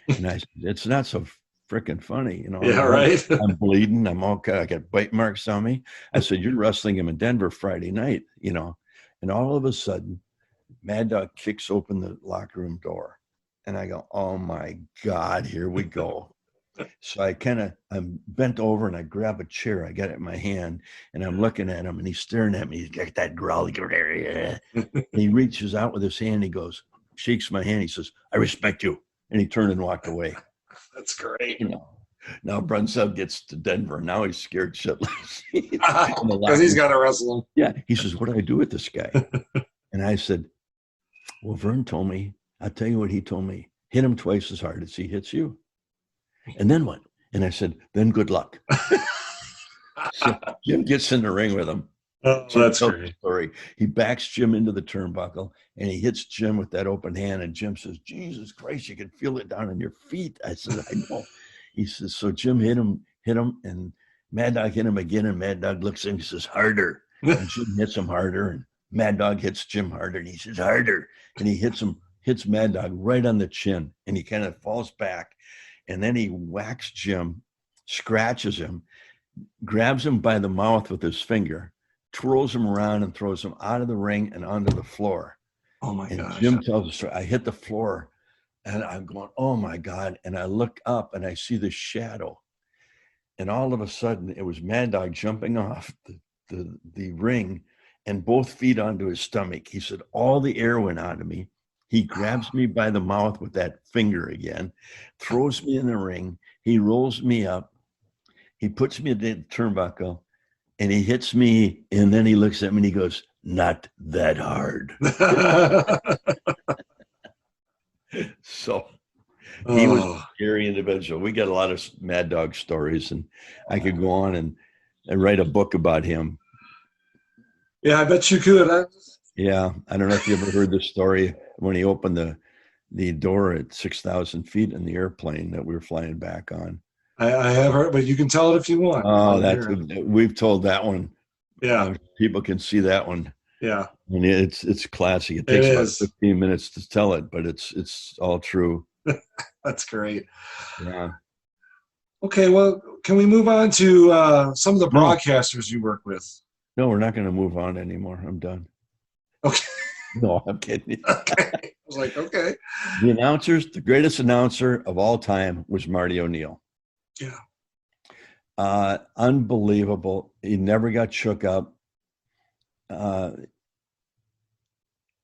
And I said, it's not so freaking funny, you know. Yeah, right. I'm bleeding. I'm okay. I got bite marks on me. I said, you're wrestling him in Denver Friday night, you know. And all of a sudden, Mad Dog kicks open the locker room door. And I go, oh my God, here we go. So I'm bent over and I grab a chair. I got it in my hand and I'm looking at him and he's staring at me. He's got that growl. And he reaches out with his hand. He goes, shakes my hand. He says, I respect you. And he turned and walked away. That's great. You know, now Brunson gets to Denver. Now he's scared shitless. Because he's got to wrestle him. Yeah. He says, what do I do with this guy? And I said, well, Vern told me, I'll tell you what he told me. Hit him twice as hard as he hits you. And then what? And I said, then good luck. So Jim gets in the ring with him. Oh, that's great. Story. He backs Jim into the turnbuckle and he hits Jim with that open hand. And Jim says, Jesus Christ, you can feel it down on your feet. I said, I know. He says, so Jim hit him, and Mad Dog hit him again. And Mad Dog looks at him, he says, harder. And Jim hits him harder. And Mad Dog hits Jim harder. And he says, harder. And he hits Mad Dog right on the chin. And he kind of falls back. And then he whacks Jim, scratches him, grabs him by the mouth with his finger, twirls him around and throws him out of the ring and onto the floor. Oh my gosh. Jim tells the story. I hit the floor and I'm going, oh my God. And I look up and I see the shadow. And all of a sudden it was Mad Dog jumping off the ring and both feet onto his stomach. He said, all the air went out of me. He grabs me by the mouth with that finger again, throws me in the ring. He rolls me up. He puts me in the turnbuckle and he hits me. And then he looks at me and he goes, not that hard. So he was a scary individual. We got a lot of Mad Dog stories, and I could go on and write a book about him. Yeah, I bet you could. Huh? Yeah. I don't know if you ever heard the story when he opened the door at 6,000 feet in the airplane that we were flying back on. I have heard, but you can tell it if you want. Oh, we've told that one. Yeah. People can see that one. Yeah. And it's classic. It takes about 15 minutes to tell it, but it's all true. That's great. Yeah. Okay, well, can we move on to some of the broadcasters you work with? No, we're not going to move on anymore. I'm done. Okay. No, I'm kidding. Okay. I was like, okay. The greatest announcer of all time was Marty O'Neill. Yeah. Unbelievable. He never got shook up.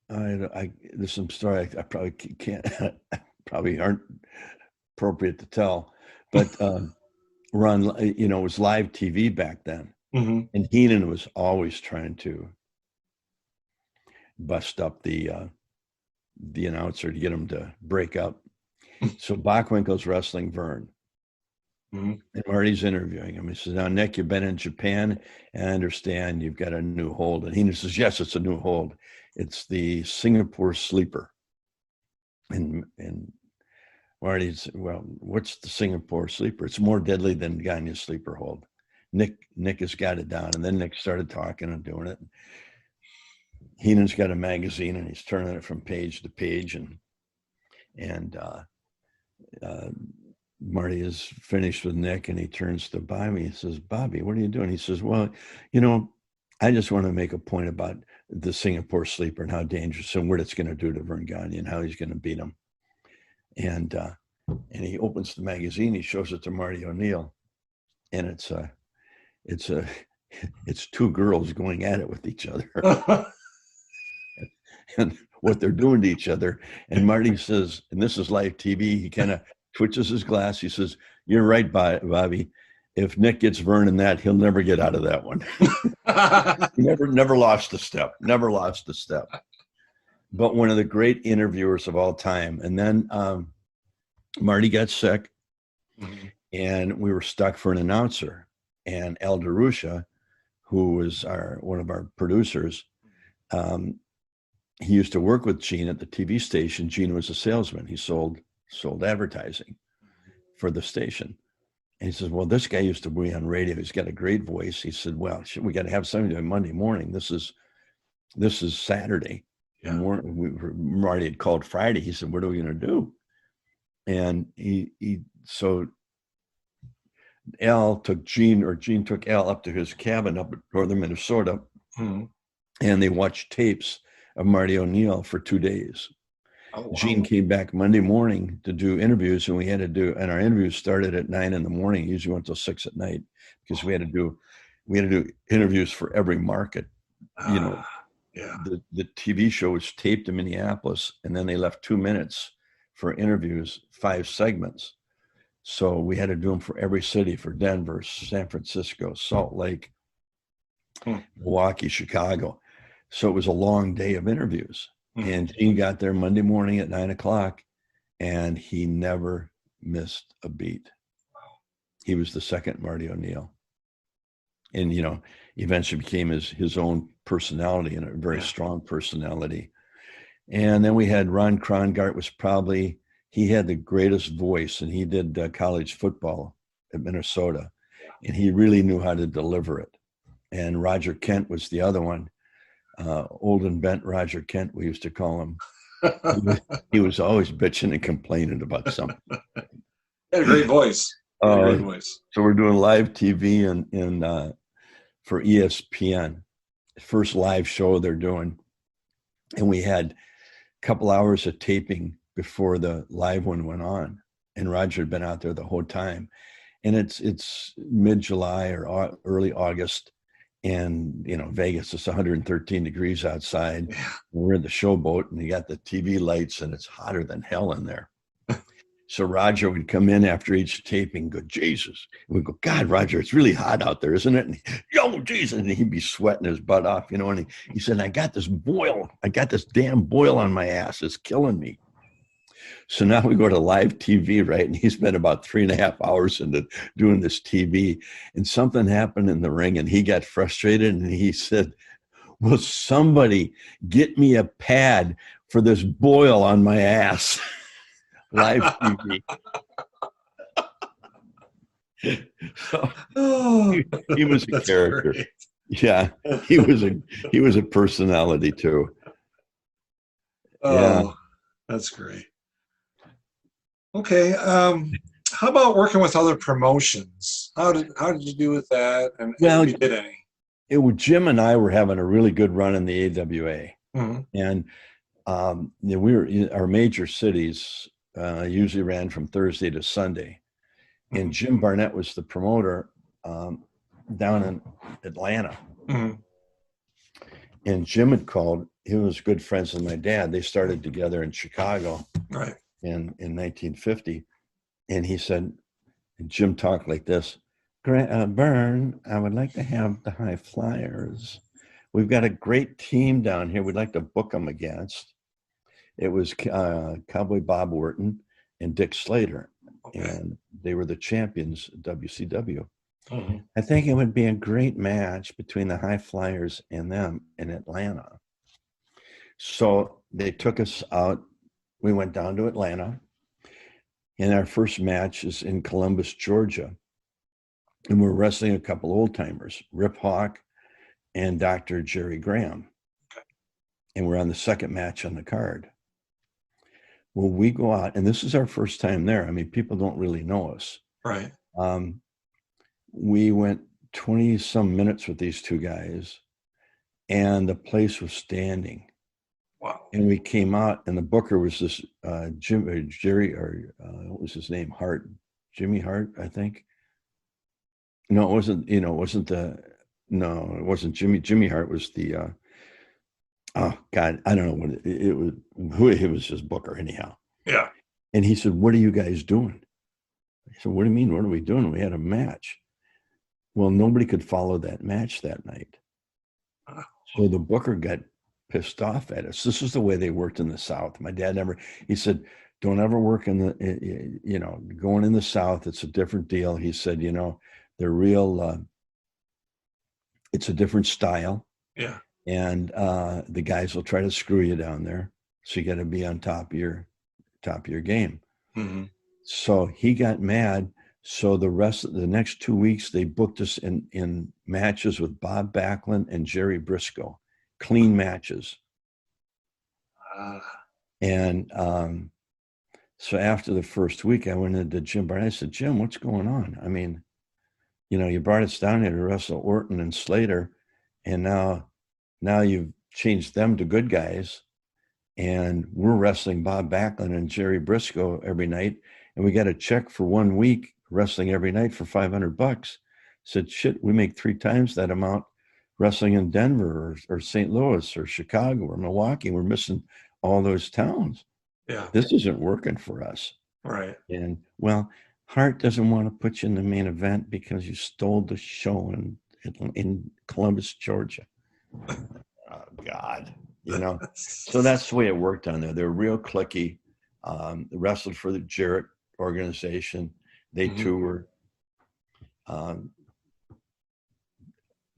There's some story I probably can't, probably aren't appropriate to tell, but we're on, it was live TV back then. Mm-hmm. And Heenan was always trying to bust up the announcer to get him to break up. So Bockwinkel's wrestling Vern. Mm-hmm. And Marty's interviewing him. He says, now, Nick, you've been in Japan, and I understand you've got a new hold. And Heenan says, yes, it's a new hold. It's the Singapore sleeper. And Marty's, well, what's the Singapore sleeper? It's more deadly than Gagne's sleeper hold. Nick has got it down. And then Nick started talking and doing it. Heenan's got a magazine and he's turning it from page to page. And Marty is finished with Nick and he turns to Bobby. He says, Bobby, what are you doing? He says, well, I just want to make a point about the Singapore sleeper and how dangerous and what it's going to do to Vern Gagne and how he's going to beat him. And he opens the magazine. He shows it to Marty O'Neill, and it's two girls going at it with each other, and what they're doing to each other. And Marty says, and this is live TV. He kind of twitches his glass. He says, "You're right, Bobby. If Nick gets Vern in that, he'll never get out of that one." He never lost a step. Never lost a step. But one of the great interviewers of all time. And then Marty got sick, mm-hmm. and we were stuck for an announcer. And Al DeRusha, who was one of our producers, he used to work with Gene at the TV station. Gene was a salesman. He sold sold advertising for the station. And he says, well, this guy used to be on radio. He's got a great voice. He said, well, we got to have something on Monday morning. This is Saturday. Yeah. Marty had called Friday. He said, what are we going to do? And so Gene took Al up to his cabin up in northern Minnesota, and they watched tapes of Marty O'Neill for 2 days. Oh, wow. Gene came back Monday morning to do interviews, and our interviews started at 9 in the morning. Usually went till 6 at night because we had to do interviews for every market. Yeah. The TV show was taped in Minneapolis, and then they left 2 minutes for interviews, 5 segments. So we had to do them for every city, for Denver, San Francisco, Salt Lake, Milwaukee, Chicago. So it was a long day of interviews. And Gene got there Monday morning at 9 o'clock, and he never missed a beat. He was the second Marty O'Neill. And, eventually became his own personality, and a very strong personality. And then we had Ron Krongart. He had the greatest voice, and he did college football at Minnesota, and he really knew how to deliver it. And Roger Kent was the other one. Old and bent Roger Kent, we used to call him. He was always bitching and complaining about something. He had a great voice. Great voice. So we're doing live TV for ESPN, first live show they're doing. And we had a couple hours of taping before the live one went on. And Roger had been out there the whole time. And it's mid-July or early August. And, Vegas, it's 113 degrees outside. Yeah. We're in the showboat, and you got the TV lights, and it's hotter than hell in there. So Roger would come in after each taping and go, Jesus. And we'd go, God, Roger, it's really hot out there, isn't it? And yo, Jesus. And he'd be sweating his butt off, and he said, I got this damn boil on my ass. It's killing me. So now we go to live TV, right? And he spent about 3.5 hours into doing this TV, and something happened in the ring, and he got frustrated, and he said, will somebody get me a pad for this boil on my ass? Live TV. So he was a character. Great. Yeah, he was a personality too. Oh, that's great. Okay, how about working with other promotions? How did you do with that? And if you did any? Jim and I were having a really good run in the AWA, and our major cities usually ran from Thursday to Sunday, and Jim Barnett was the promoter down in Atlanta, and Jim had called. He was good friends with my dad. They started together in Chicago, right? In 1950, and he said, Jim talked like this, Bern, I would like to have the High Flyers. We've got a great team down here. We'd like to book them against. It was Cowboy Bob Orton and Dick Slater, and they were the champions at WCW. I think it would be a great match between the High Flyers and them in Atlanta. So they took us out. We went down to Atlanta, and our first match is in Columbus, Georgia. And we're wrestling a couple old timers, Rip Hawk and Dr. Jerry Graham. And we're on the second match on the card. Well, we go out, and this is our first time there. I mean, people don't really know us. Right. We went 20 some minutes with these two guys, and the place was standing. Wow. And we came out, and the booker was this Jerry, or what was his name? Jimmy Hart, I think. No, it wasn't. It wasn't Jimmy. Jimmy Hart was the. Oh God, I don't know what it was. Who it was, his booker, anyhow. Yeah. And he said, "What are you guys doing?" I said, "What do you mean? What are we doing? We had a match." Well, nobody could follow that match that night, so the booker got pissed off at us. This is the way they worked in the South. My dad he said, don't ever work in the, going in the South. It's a different deal. He said, they're real, it's a different style. Yeah. And the guys will try to screw you down there. So you got to be on top of your game. Mm-hmm. So he got mad. So the rest of the next 2 weeks, they booked us in matches with Bob Backlund and Jerry Briscoe, clean matches. And so after the first week, I went into Jim Barnett. I said, Jim, what's going on? I mean, you brought us down here to wrestle Orton and Slater, and now you've changed them to good guys, and we're wrestling Bob Backlund and Jerry Briscoe every night, and we got a check for 1 week wrestling every night for $500. Said, shit, we make 3 times that amount wrestling in Denver or St. Louis or Chicago or Milwaukee. We're missing all those towns. Yeah. This isn't working for us. Right. And well, Hart doesn't want to put you in the main event because you stole the show in Columbus, Georgia. Oh God, So that's the way it worked on there. They're real cliquey. They wrestled for the Jarrett organization. They too were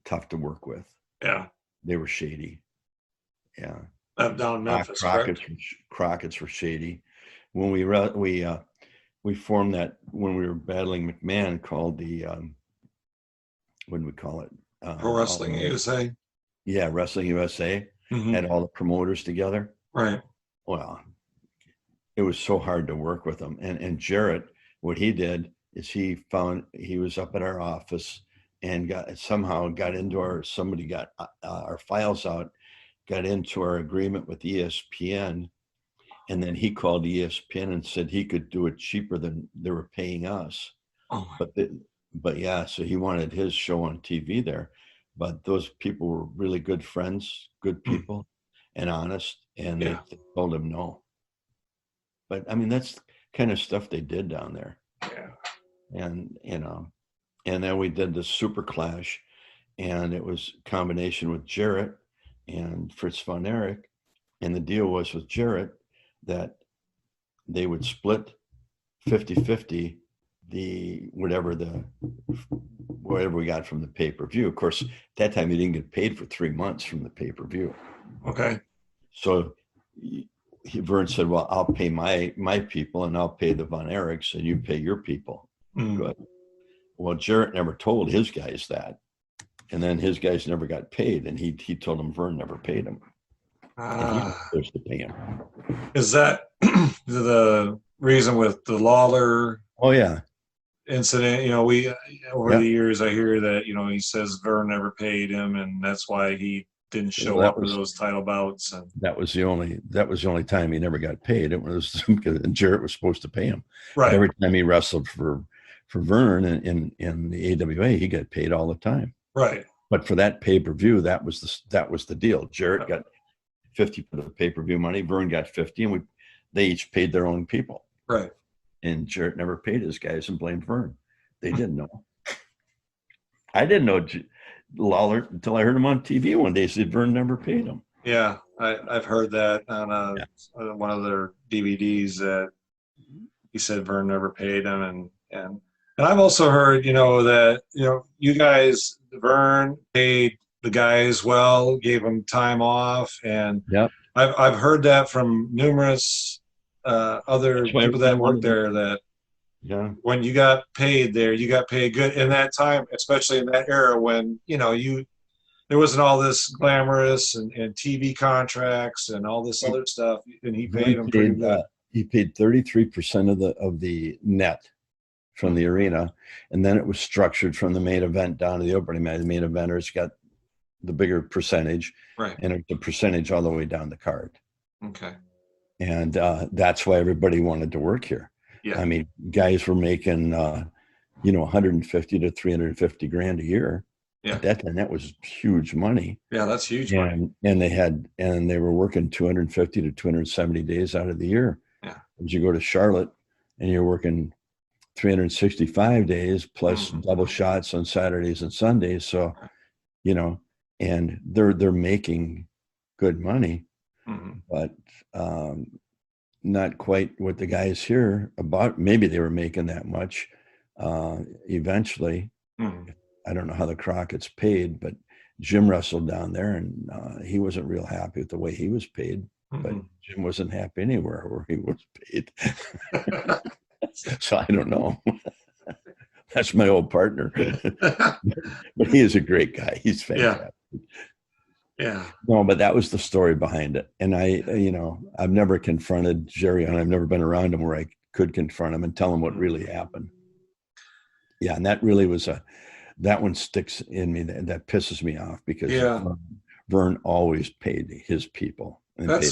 tough to work with. Yeah, they were shady. Yeah, down in Memphis. Crockett's were shady. When we formed that when we were battling McMahon, called the what did we call it? Pro Wrestling USA. Yeah, Wrestling USA. Had all the promoters together. Right. Well, it was so hard to work with them. And Jarrett, what he did is he was up at our office and somehow got into somebody got our files out, got into our agreement with ESPN. And then he called ESPN and said he could do it cheaper than they were paying us. Oh. But yeah, so he wanted his show on TV there. But those people were really good friends, good people, and honest, and they told him no. But I mean, that's the kind of stuff they did down there. Yeah. And and then we did the Super Clash, and it was a combination with Jarrett and Fritz von Erich. And the deal was with Jarrett that they would split 50-50 whatever we got from the pay-per-view. Of course, at that time, you didn't get paid for 3 months from the pay-per-view. Okay. So Vern said, well, I'll pay my people and I'll pay the Von Erichs and you pay your people. Good. Well, Jarrett never told his guys that. And then his guys never got paid. And he told them Vern never paid him. And he was supposed to pay him. Is that the reason with the Lawler? Oh, yeah. Incident, we over the years I hear that he says Vern never paid him, and that's why he didn't show up for those title bouts. And that was the only time he never got paid. It was because Jarrett was supposed to pay him. Right. But every time he wrestled for Vern in the AWA, he got paid all the time. Right. But for that pay-per-view, that was the deal. Jarrett got 50 for the pay-per-view money. Vern got 50, and they each paid their own people. Right. And Jarrett never paid his guys and blamed Vern. They didn't know. I didn't know Lawler until I heard him on TV one day. Said Vern never paid him. Yeah, I've heard that on one of their DVDs that he said Vern never paid him, and I've also heard that you guys, Vern paid the guys well, gave them time off, and I've heard that from numerous other people that work there, that when you got paid there, you got paid good. In that time, especially in that era when there wasn't all this glamorous and TV contracts and all this other stuff, and he paid them pretty good. He paid 33% of the net from the arena, and then it was structured from the main event down to the opening match. The main eventers got the bigger percentage, right? And it's a percentage all the way down the card. Okay. And that's why everybody wanted to work here. Yeah. I mean, guys were making, 150 to 350 grand a year. Yeah. At that time, that was huge money. Yeah, that's huge money. And they were working 250 to 270 days out of the year. Yeah. As you go to Charlotte and you're working 365 days plus double shots on Saturdays and Sundays. So, and they're making good money. But not quite what the guys here about. Maybe they were making that much eventually. I don't know how the Crockett's paid, but Jim wrestled down there, and he wasn't real happy with the way he was paid. But Jim wasn't happy anywhere where he was paid. So I don't know. That's my old partner. But he is a great guy. He's fantastic. Yeah. No, but that was the story behind it. And I've never confronted Jerry, and I've never been around him where I could confront him and tell him what really happened. Yeah, and that really was that one sticks in me. That pisses me off because Vern always paid his people. And that's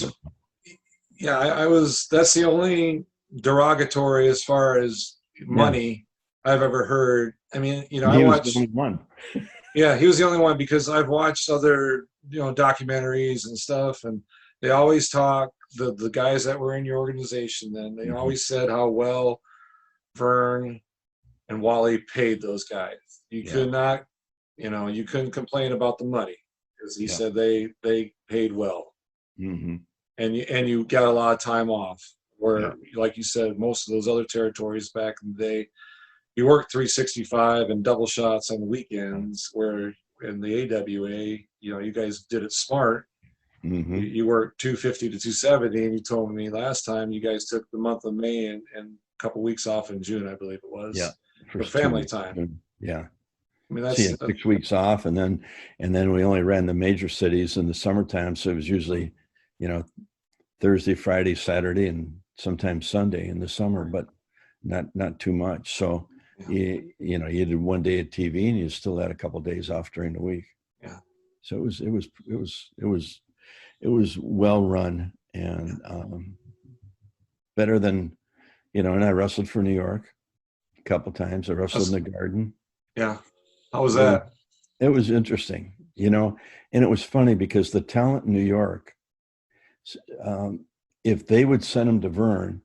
the only derogatory as far as money I've ever heard. I mean, I watched the only one. Yeah, he was the only one, because I've watched other documentaries and stuff, and they always talk, the guys that were in your organization then, they always said how well Vern and Wally paid those guys. You could not, you couldn't complain about the money, because he said they paid well. And you got a lot of time off, where like you said, most of those other territories back in the day, you worked 365 and double shots on the weekends, where in the AWA, you guys did it smart. You worked 250 to 270, and you told me last time you guys took the month of May and a couple weeks off in June, I believe it was. Yeah, for family time. Yeah. I mean, that's 6 weeks off, and then we only ran the major cities in the ssummertime, so it was usually, Thursday, Friday, Saturday, and sometimes Sunday in the summer, but not too much. So you did one day at TV, and you still had a couple of days off during the week. Yeah. So it was well run, and better than, and I wrestled for New York a couple of times. I wrestled in the Garden. Yeah. How was that? It was interesting, and it was funny because the talent in New York, if they would send them to Vern,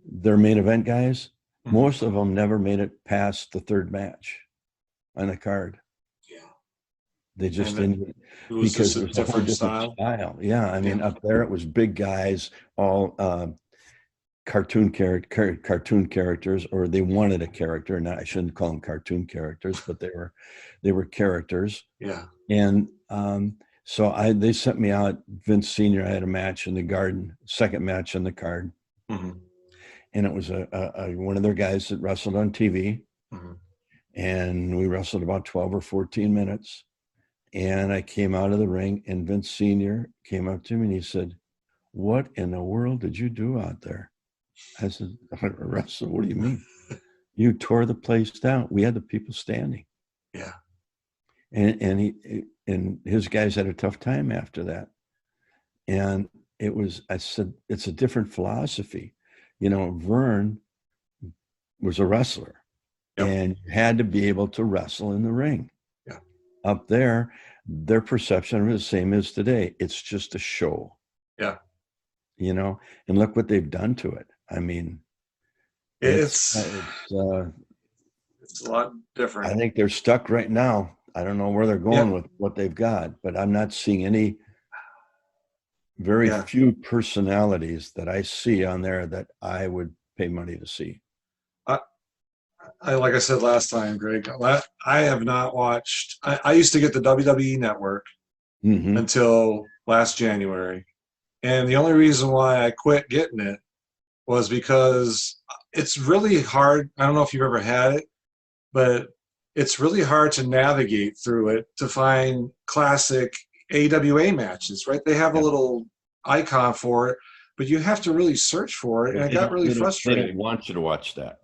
their main event guys, most of them never made it past the third match on the card. Yeah. They just didn't, because it was a different style. Yeah. I mean, up there it was big guys, all cartoon characters, or they wanted a character. Now I shouldn't call them cartoon characters, but they were characters. Yeah. And so they sent me out. Vince Senior, I had a match in the Garden, second match on the card, and it was a one of their guys that wrestled on TV, and we wrestled about 12 or 14 minutes. And I came out of the ring, and Vince Senior came up to me and he said, "What in the world did you do out there?" I said, "I wrestled." "What do you mean?" "You tore the place down. We had the people standing." Yeah. And his guys had a tough time after that. And I said, it's a different philosophy. Vern was a wrestler, and you had to be able to wrestle in the ring. Yeah. Up there, their perception is the same as today. It's just a show. Yeah. And look what they've done to it. I mean, it's a lot different. I think they're stuck right now. I don't know where they're going with what they've got, but I'm not seeing any very few personalities that I see on there that I would pay money to see. I like I said last time, Greg, I have not watched. I used to get the WWE Network until last January. And the only reason why I quit getting it was because it's really hard. I don't know if you've ever had it, but it's really hard to navigate through it to find classic AWA matches, right? They have a little icon for it, but you have to really search for it. And it got really frustrating. They don't want you to watch that.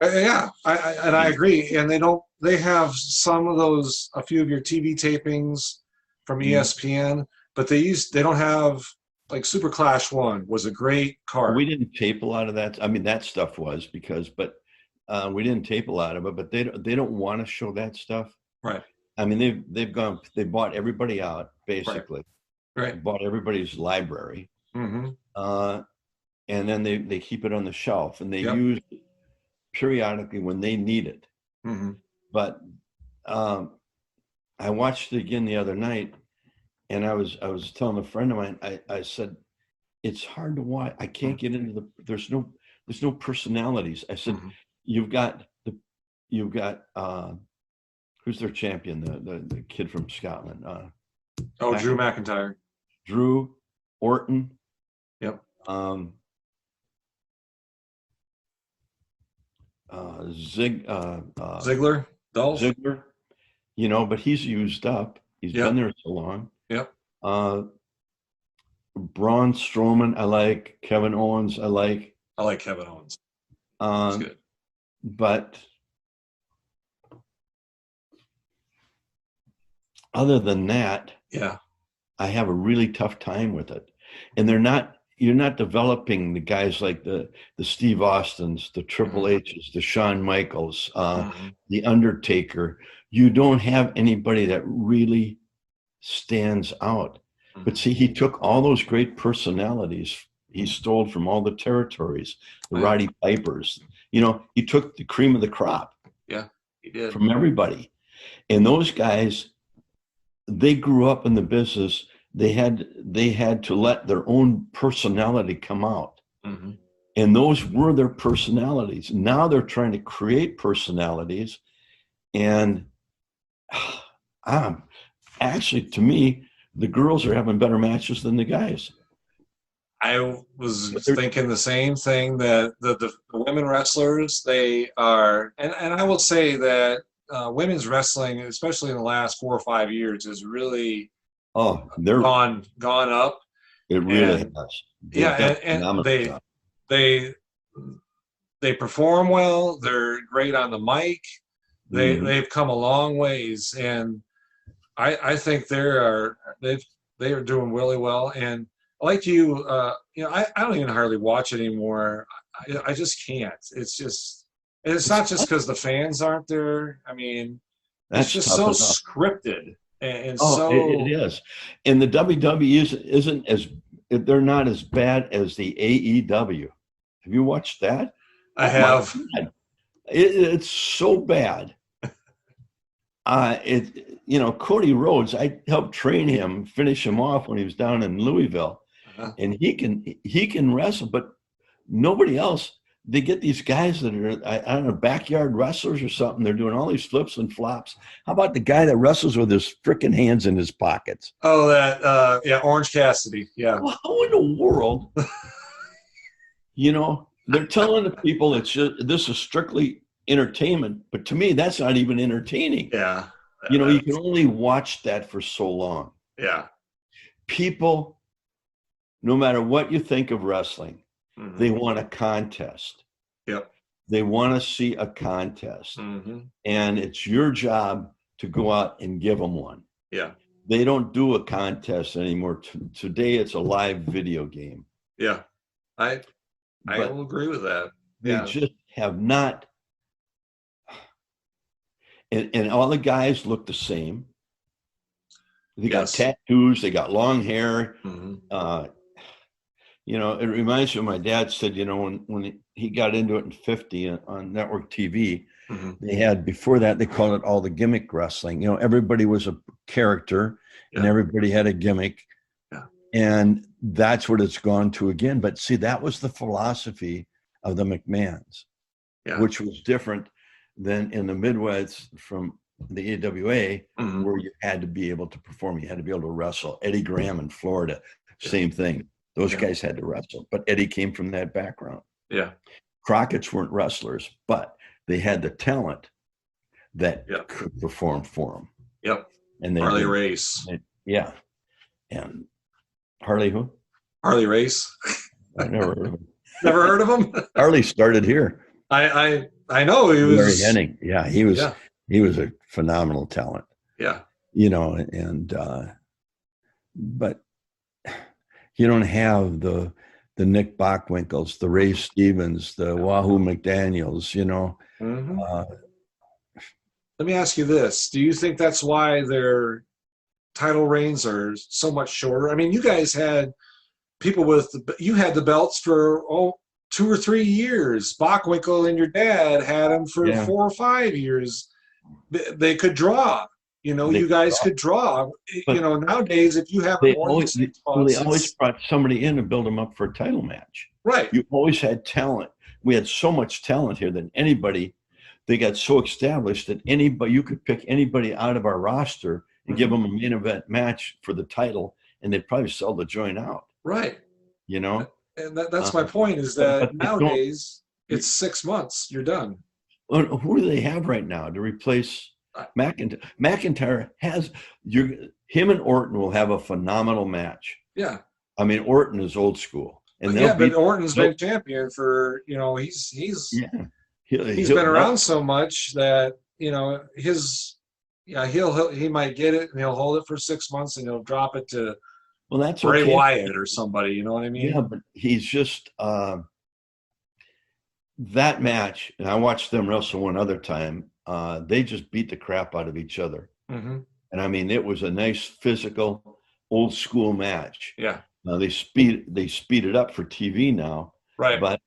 Yeah, I agree. And they have some of those, a few of your TV tapings from ESPN, but they don't have, like, Super Clash 1 was a great card. We didn't tape a lot of that. I mean, that stuff was but we didn't tape a lot of it, but they don't want to show that stuff. Right. I mean, they bought everybody out, basically. Right. Bought everybody's library. And then they keep it on the shelf, and they use it periodically when they need it. But I watched it again the other night, and I was telling a friend of mine, I said, it's hard to watch. I can't get into there's no personalities. I said, you've got who's their champion? The kid from Scotland. Drew McIntyre. Drew, Orton. Yep. Ziggler, Dolph. Ziggler, you know, but he's used up. He's been there so long. Yep. Braun Strowman, I like. Kevin Owens, I like. I like Kevin Owens. That's good. But other than that, yeah, I have a really tough time with it. And you're not developing the guys like the Steve Austins, the Triple H's, the Shawn Michaels, the Undertaker. You don't have anybody that really stands out. But see, he took all those great personalities he stole from all the territories, the Roddy Pipers. You know, he took the cream of the crop. Yeah, he did. From everybody. And those guys, they grew up in the business. They had to let their own personality come out. And those were their personalities. Now they're trying to create personalities. And actually, to me, the girls are having better matches than the guys. I was thinking the same thing, that the women wrestlers, they are, and I will say that women's wrestling, especially in the last 4 or 5 years, is really they're gone up. It really has. And they perform well. They're great on the mic. They've come a long ways, and I think they are doing really well. And like you, I don't even hardly watch it anymore. I just can't. It's not just because the fans aren't there. I mean, it's just so scripted and so. It is. And the WWE isn't as, they're not as bad as the AEW. Have you watched that? I have. It's so bad. Cody Rhodes, I helped train him, finish him off when he was down in Louisville. And he can wrestle, but nobody else. They get these guys that are, I don't know, backyard wrestlers or something. They're doing all these flips and flops. How about the guy that wrestles with his freaking hands in his pockets? Oh, Orange Cassidy. Yeah. Well, how in the world? They're telling the people this is strictly entertainment, but to me, that's not even entertaining. Yeah. You can only watch that for so long. Yeah. People, no matter what you think of wrestling, they want a contest. Yep. They want to see a contest. And it's your job to go out and give them one. Yeah. They don't do a contest anymore. Today, it's a live video game. Yeah. I will agree with that. They just have not. And all the guys look the same. They got tattoos. They got long hair. It reminds me of my dad said, when he got into it in 50 on network TV, they had, before that, they called it all the gimmick wrestling. Everybody was a character and everybody had a gimmick. Yeah. And that's what it's gone to again. But see, that was the philosophy of the McMahons, which was different than in the Midwest from the AWA, where you had to be able to perform. You had to be able to wrestle. Eddie Graham in Florida, same thing. Those guys had to wrestle, but Eddie came from that background. Yeah. Crockett's weren't wrestlers, but they had the talent that could perform for them. Yep. And Harley Race. And Harley who? Harley Race. I never heard of him. Never heard of him? Harley started here. I know he was. Larry Hennig. Yeah, he was. Yeah. He was a phenomenal talent. Yeah. But you don't have the Nick Bockwinkel's, the Ray Stevens, the Wahoo McDaniels, Let me ask you this. Do you think that's why their title reigns are so much shorter? I mean, you guys had people you had the belts for 2 or 3 years. Bockwinkel and your dad had them for 4 or 5 years. They could draw. You guys could draw. But nowadays, if you have they always brought somebody in to build them up for a title match. Right. You always had talent. We had so much talent here that anybody, they got so established that you could pick anybody out of our roster and give them a main event match for the title, and they'd probably sell the joint out. Right. And that's my point, is that nowadays it's 6 months, you're done. Well, who do they have right now to replace McIntyre? McIntyre has him and Orton will have a phenomenal match. Yeah. I mean, Orton is old school, and but Orton's been champion for, he's been around so much that, he might get it and he'll hold it for 6 months and he'll drop it to that's Bray Wyatt or somebody, you know what I mean? Yeah, but he's just that match, and I watched them wrestle one other time. They just beat the crap out of each other. Mm-hmm. And I mean, it was a nice physical, old school match. Yeah. Now they speed it up for TV now. Right. But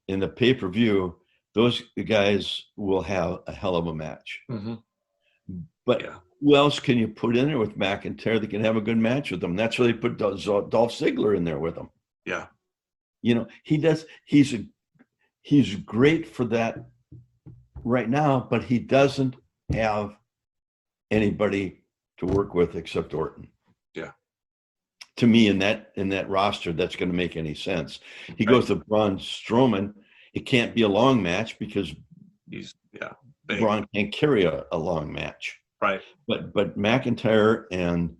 in the pay-per-view, those guys will have a hell of a match. Mm-hmm. But who else can you put in there with McIntyre that can have a good match with them? That's why they put Dolph Ziggler in there with them. Yeah. He does. He's great for that right now, but he doesn't have anybody to work with except Orton. Yeah. To me, in that roster, that's going to make any sense. He goes to Braun Strowman. It can't be a long match because Braun can't carry a long match. Right. But McIntyre and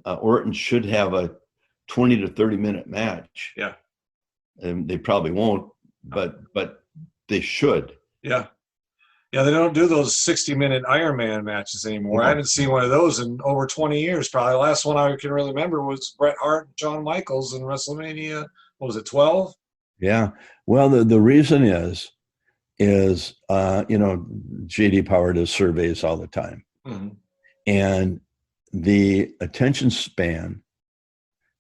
Orton should have a 20 to 30 minute match. Yeah. And they probably won't, but they should. Yeah. Yeah, they don't do those 60-minute Iron Man matches anymore. I haven't seen one of those in over 20 years. Probably the last one I can really remember was Bret Hart and Shawn Michaels in WrestleMania. What was it, 12? Yeah. Well, the reason is JD Power does surveys all the time. Mm-hmm. And the attention span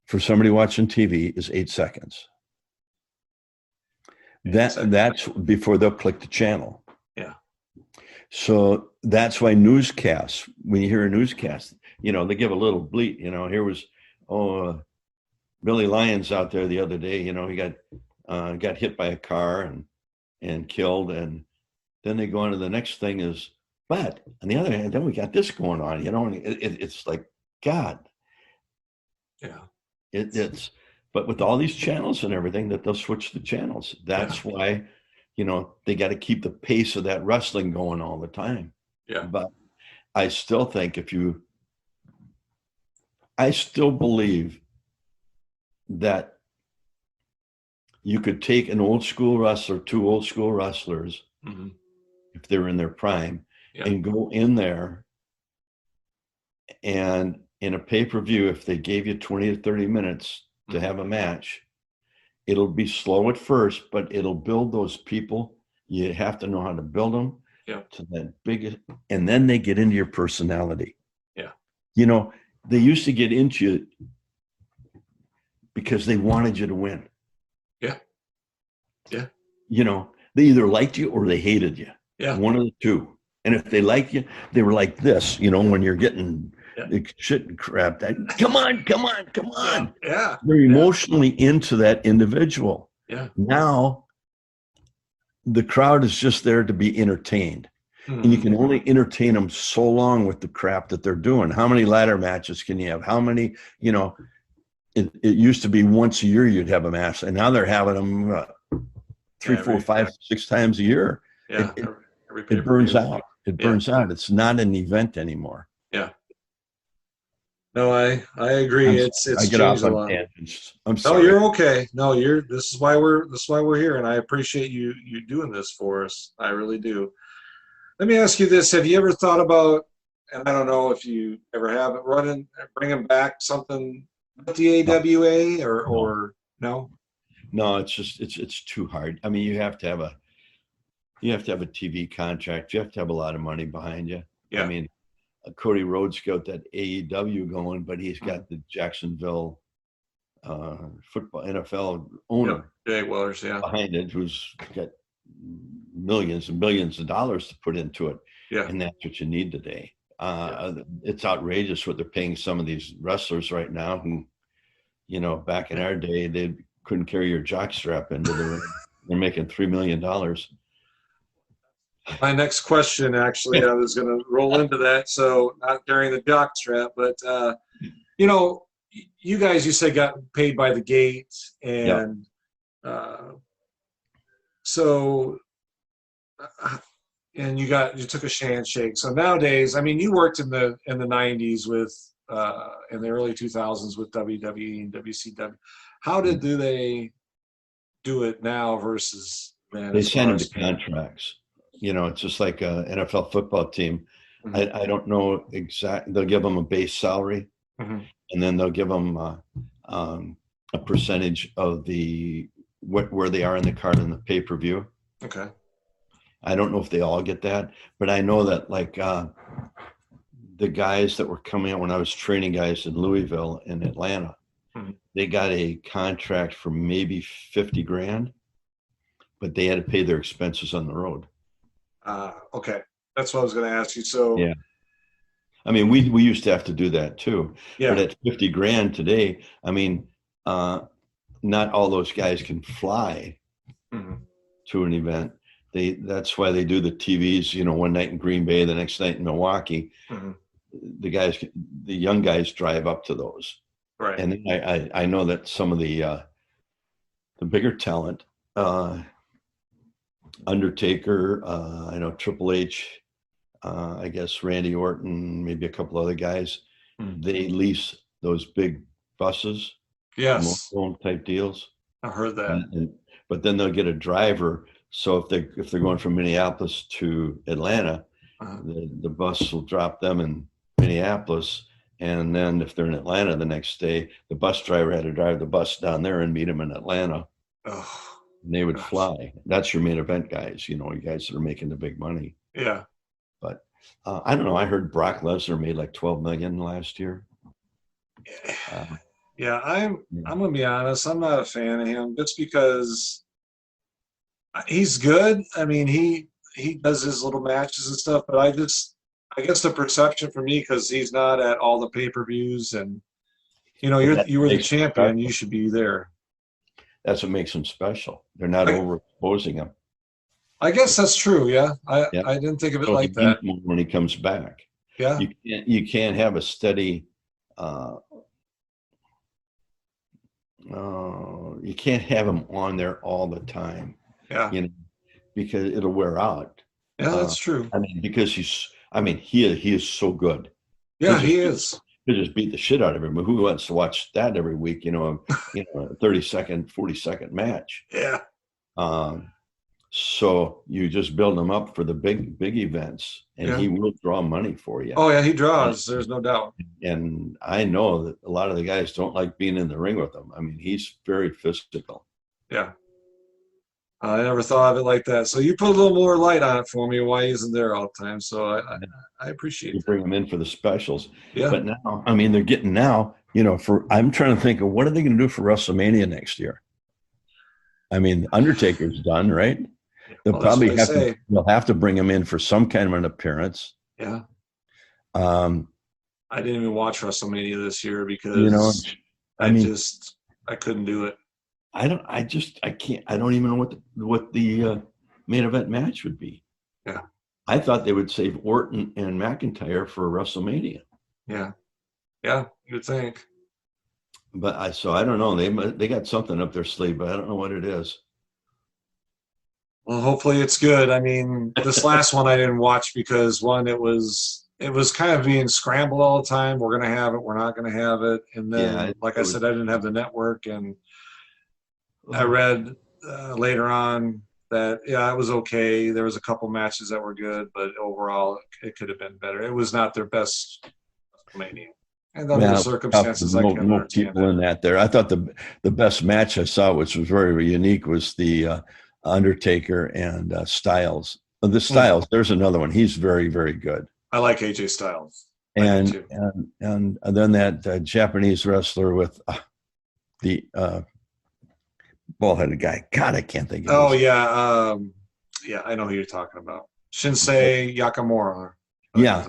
for somebody watching TV is 8 seconds. That's before they'll click the channel. Yeah. So that's why newscasts, when you hear a newscast, they give a little bleat. Here was Billy Lyons out there the other day. He got hit by a car and killed, and then they go on to the next thing is, but on the other hand, then we got this going on. And it's like, God. Yeah. It's but with all these channels and everything, that they'll switch the channels. That's why, they got to keep the pace of that wrestling going all the time. Yeah. But I still think I still believe that you could take an old school wrestler, 2 old school wrestlers, mm-hmm. if they're in their prime, and go in there, and in a pay-per-view, if they gave you 20 to 30 minutes to have a match, it'll be slow at first, but it'll build those people. You have to know how to build them to that biggest, and then they get into your personality. Yeah. They used to get into you because they wanted you to win. Yeah. Yeah. They either liked you or they hated you. Yeah. One of the two. And if they liked you, they were like this, when you're getting shit and crap. Come on. Yeah. They're emotionally into that individual. Yeah. Now, the crowd is just there to be entertained. Mm-hmm. And you can only entertain them so long with the crap that they're doing. How many ladder matches can you have? How many, it used to be once a year you'd have a match, and now they're having them 3, 4, 5, 6 times a year. Yeah. It burns out. It burns out. It's not an event anymore. Yeah. No, I agree. It's I get off on tangents. I'm sorry. No, you're okay. No, this is why we're here, and I appreciate you doing this for us. I really do. Let me ask you this: have you ever thought about, and I don't know if you ever have, bringing back something with the AWA or no? No, it's just it's too hard. I mean, you have to have a TV contract. You have to have a lot of money behind you. Yeah. I mean, Cody Rhodes got that AEW going, but he's got the Jacksonville football NFL owner Jay Wellers, behind it, who's got millions and millions of dollars to put into it. Yeah. And that's what you need today. It's outrageous what they're paying some of these wrestlers right now who, back in our day, they couldn't carry your jockstrap into the ring. They're making $3 million. My next question, actually, I was going to roll into that. So not during the jockstrap, but, you guys, you said got paid by the gate. And so and you took a handshake. So nowadays, I mean, you worked in the '90s with in the early 2000s with WWE and WCW. How do they do it now versus then? They As sign far them to as paying? contracts. It's just like a NFL football team. Mm-hmm. I don't know exactly. They'll give them a base salary, Mm-hmm. and then they'll give them a percentage of where they are in the card in the pay-per-view. Okay. I don't know if they all get that, but I know that like the guys that were coming out when I was training guys in Louisville and Atlanta, Mm-hmm. they got a contract for maybe 50 grand, but they had to pay their expenses on the road. Okay. That's what I was going to ask you. So, Yeah. I mean, we used to have to do that too, but yeah. at 50 grand today, I mean, not all those guys can fly Mm-hmm. to an event. That's why they do the TVs, one night in Green Bay, the next night in Milwaukee. Mm-hmm. The young guys drive up to those. Right. And I know that some of the bigger talent, Undertaker, I know Triple H, I guess Randy Orton, maybe a couple other guys, they lease those big buses, Yes. motorhome type deals. I heard that. But then they'll get a driver. So if they're going from Minneapolis to Atlanta, the bus will drop them in Minneapolis. And then if they're in Atlanta the next day, the bus driver had to drive the bus down there and meet them in Atlanta. Oh, and they would fly. That's your main event guys, you guys that are making the big money. yeah. But I don't know. I heard Brock Lesnar made like 12 million last year. Yeah, I'm gonna be honest. I'm not a fan of him just because he's good. I mean, he does his little matches and stuff, but I guess the perception for me, because he's not at all the pay-per-views, and you were the champion, you should be there. That's what makes them special. They're not overexposing him. I guess that's true. Yeah, I didn't think of it like that. When he comes back, yeah, you can't have a steady. You can't have him on there all the time. Yeah, because it'll wear out. Yeah, that's true. I mean, because he is so good. Yeah, he is. He'll just beat the shit out of him. Who wants to watch that every week? A 30-second, 40-second match. Yeah. So you just build him up for the big events, and he will draw money for you. Oh yeah, he draws. There's no doubt. And I know that a lot of the guys don't like being in the ring with him. I mean, he's very physical. Yeah. I never thought of it like that. So you put a little more light on it for me why he isn't there all the time. So I appreciate it. You bring him in for the specials. Yeah. But now, I mean, they're getting now, I'm trying to think of what are they going to do for WrestleMania next year? I mean, Undertaker's done, right? They'll probably they'll have to bring him in for some kind of an appearance. Yeah. I didn't even watch WrestleMania this year because I couldn't do it. I can't. I don't even know what the main event match would be. Yeah. I thought they would save Orton and McIntyre for WrestleMania. Yeah. Yeah, you'd think. But I don't know. They got something up their sleeve, but I don't know what it is. Well, hopefully it's good. I mean, this last one I didn't watch because one, it was kind of being scrambled all the time. We're going to have it. We're not going to have it. And then, I said, I didn't have the network, and I read later on that, it was okay. There was a couple matches that were good, but overall it could have been better. It was not their best WrestleMania. And under the circumstances, I can't understand people in that there. I thought the best match I saw, which was very, very unique, was the Undertaker and Styles. The Styles, there's another one. He's very, very good. I like AJ Styles. And then that Japanese wrestler with the bald-headed guy. God, I can't think of his name. I know who you're talking about. Shinsei Yakamura. Yeah.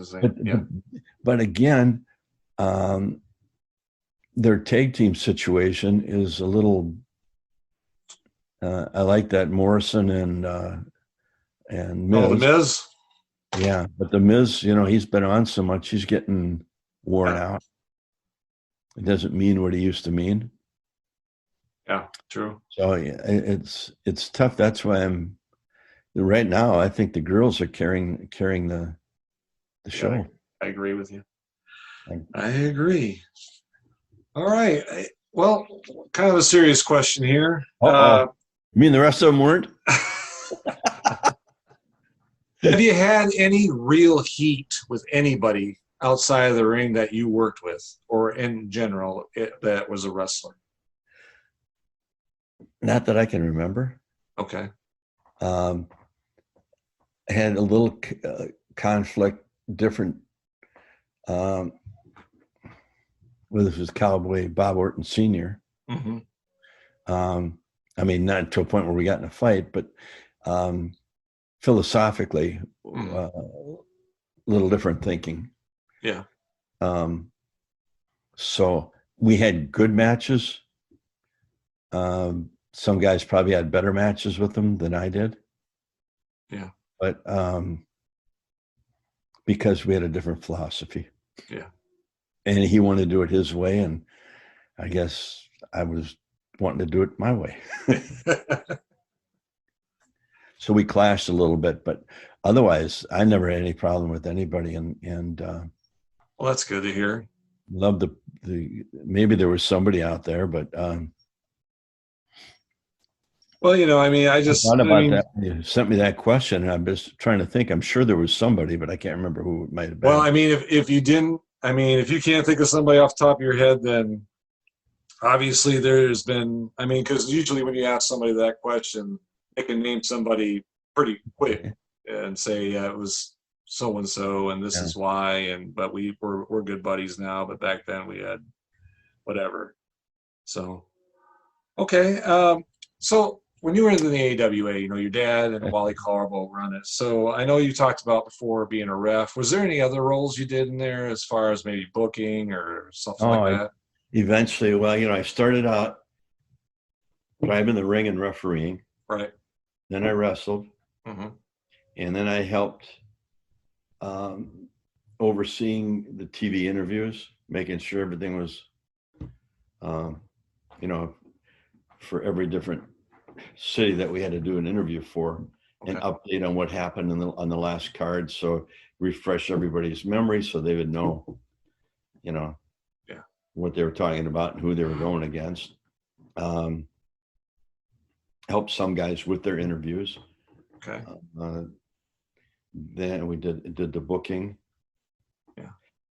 But again, their tag team situation is a little I like that Morrison and Miz. Oh, the Miz? Yeah, but the Miz, he's been on so much, he's getting worn out. It doesn't mean what he used to mean. Yeah, true. So it's tough. That's why I'm Right now, I think the girls are carrying the show. Yeah, I agree with you. I agree. All right. Well, kind of a serious question here. You mean the rest of them weren't? Have you had any real heat with anybody outside of the ring that you worked with, or in general, that was a wrestler? Not that I can remember. Okay. I had a little conflict, different. Well, this was Cowboy Bob Orton Sr. Mm-hmm. I mean, not to a point where we got in a fight, but philosophically, a little different thinking. Yeah. So we had good matches. Some guys probably had better matches with them than I did. Yeah. But because we had a different philosophy. Yeah. And he wanted to do it his way, and I guess I was wanting to do it my way. So we clashed a little bit, but otherwise I never had any problem with anybody. And well, that's good to hear. Love the maybe there was somebody out there, but well, you know, I mean, I thought about that. You sent me that question, and I'm just trying to think. I'm sure there was somebody, but I can't remember who it might have been. Well, I mean, if you didn't, I mean, if you can't think of somebody off the top of your head, then obviously there's been, I mean, because usually when you ask somebody that question, they can name somebody pretty quick and say, yeah, it was so and so, and this is why. But we're good buddies now, but back then we had whatever. So, okay. So when you were in the AWA, you know, your dad and Wally Carbo run it. So I know you talked about before being a ref. Was there any other roles you did in there as far as maybe booking or something like that? Eventually, well, you know, I started out driving the ring and refereeing. Right. Then I wrestled. Mm-hmm. And then I helped overseeing the TV interviews, making sure everything was, you know, for every different city that we had to do an interview for, and update on what happened on the last card. So refresh everybody's memory so they would know, you know, what they were talking about and who they were going against. Help some guys with their interviews. Okay. Then we did the booking. Yeah.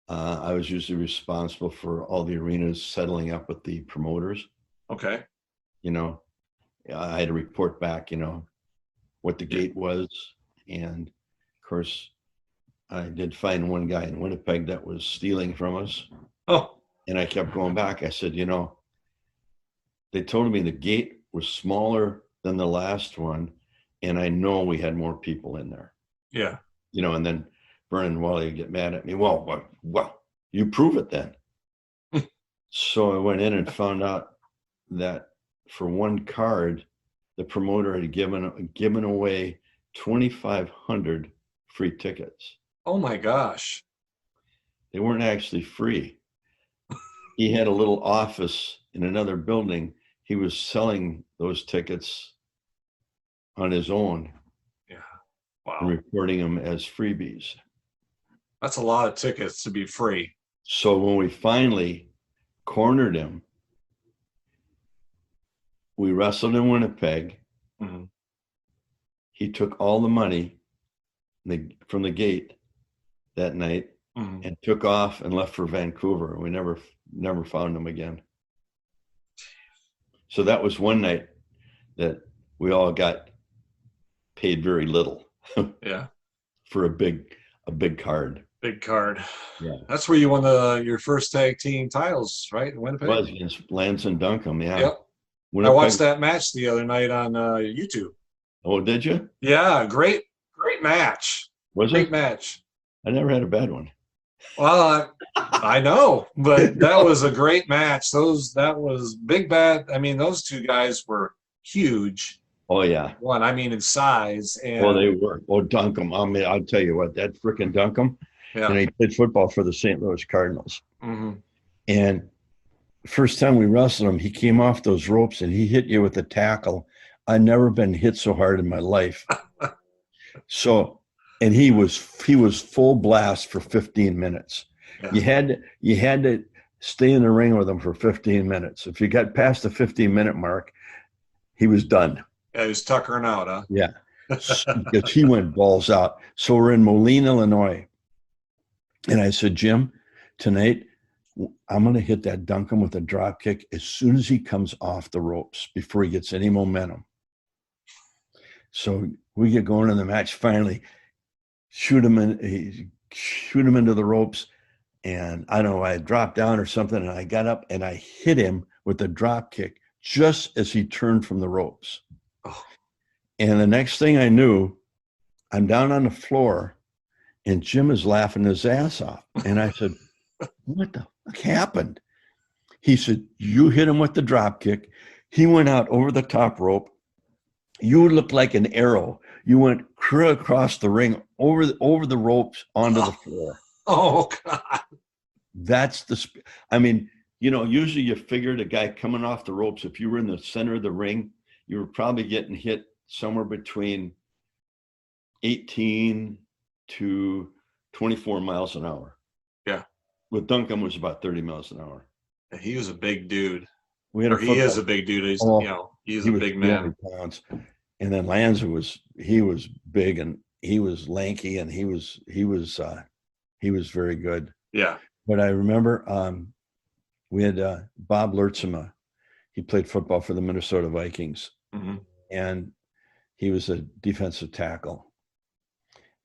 I was usually responsible for all the arenas settling up with the promoters. Okay. You know, I had to report back, you know, what the gate was. And of course, I did find one guy in Winnipeg that was stealing from us. Oh. And I kept going back. I said, you know, they told me the gate was smaller than the last one, and I know we had more people in there. Yeah. You know, and then Vernon and Wally get mad at me. Well, you prove it then. So I went in and found out that for one card, the promoter had given away 2,500 free tickets. Oh my gosh. They weren't actually free. He had a little office in another building. He was selling those tickets on his own. Yeah. Wow. And reporting them as freebies. That's a lot of tickets to be free. So when we finally cornered him, we wrestled in Winnipeg. Mm-hmm. He took all the money from the gate that night and took off and left for Vancouver. We never found him again. So that was one night that we all got paid very little. Yeah. For a big card. Big card. Yeah. That's where you won your first tag team titles, right? In Winnipeg? It was against Lance and Duncombe, yeah. Yep. Winnipeg. I watched that match the other night on YouTube. Oh, did you? Yeah, great match. Was it? Great match. I never had a bad one. Well, I know, but that was a great match. That was big bad. I mean, those two guys were huge. Oh yeah. One, I mean, in size. And well, they were. Oh, Duncombe. I mean, I'll tell you what, that freaking Duncombe. Yeah. And he played football for the St. Louis Cardinals. Mm-hmm. And first time we wrestled him, he came off those ropes and he hit you with a tackle. I've never been hit so hard in my life. So, and he was full blast for 15 minutes. Yeah. You had to stay in the ring with him for 15 minutes. If you got past the 15-minute mark, he was done. Yeah, he was tuckering out, huh? Yeah, because he went balls out. So we're in Moline, Illinois, and I said, Jim, tonight I'm going to hit that Duncan with a drop kick as soon as he comes off the ropes before he gets any momentum. So we get going in the match. Finally, shoot him into the ropes, and I don't know, I dropped down or something, and I got up and I hit him with a drop kick just as he turned from the ropes. Oh. And the next thing I knew, I'm down on the floor, and Jim is laughing his ass off. And I said, what the fuck happened? He said, you hit him with the drop kick. He went out over the top rope. You looked like an arrow. You went across the ring, over the ropes, onto the floor. Oh, God. That's I mean, usually you figured a guy coming off the ropes, if you were in the center of the ring, you were probably getting hit somewhere between 18 to 24 miles an hour. Yeah. With Duncan was about 30 miles an hour. He was a big dude. He is a big dude. He's, he's a big man. Pounds. And then Lanza was big, and he was lanky, and he was very good. Yeah. But I remember we had Bob Lurtzema. He played football for the Minnesota Vikings, and he was a defensive tackle.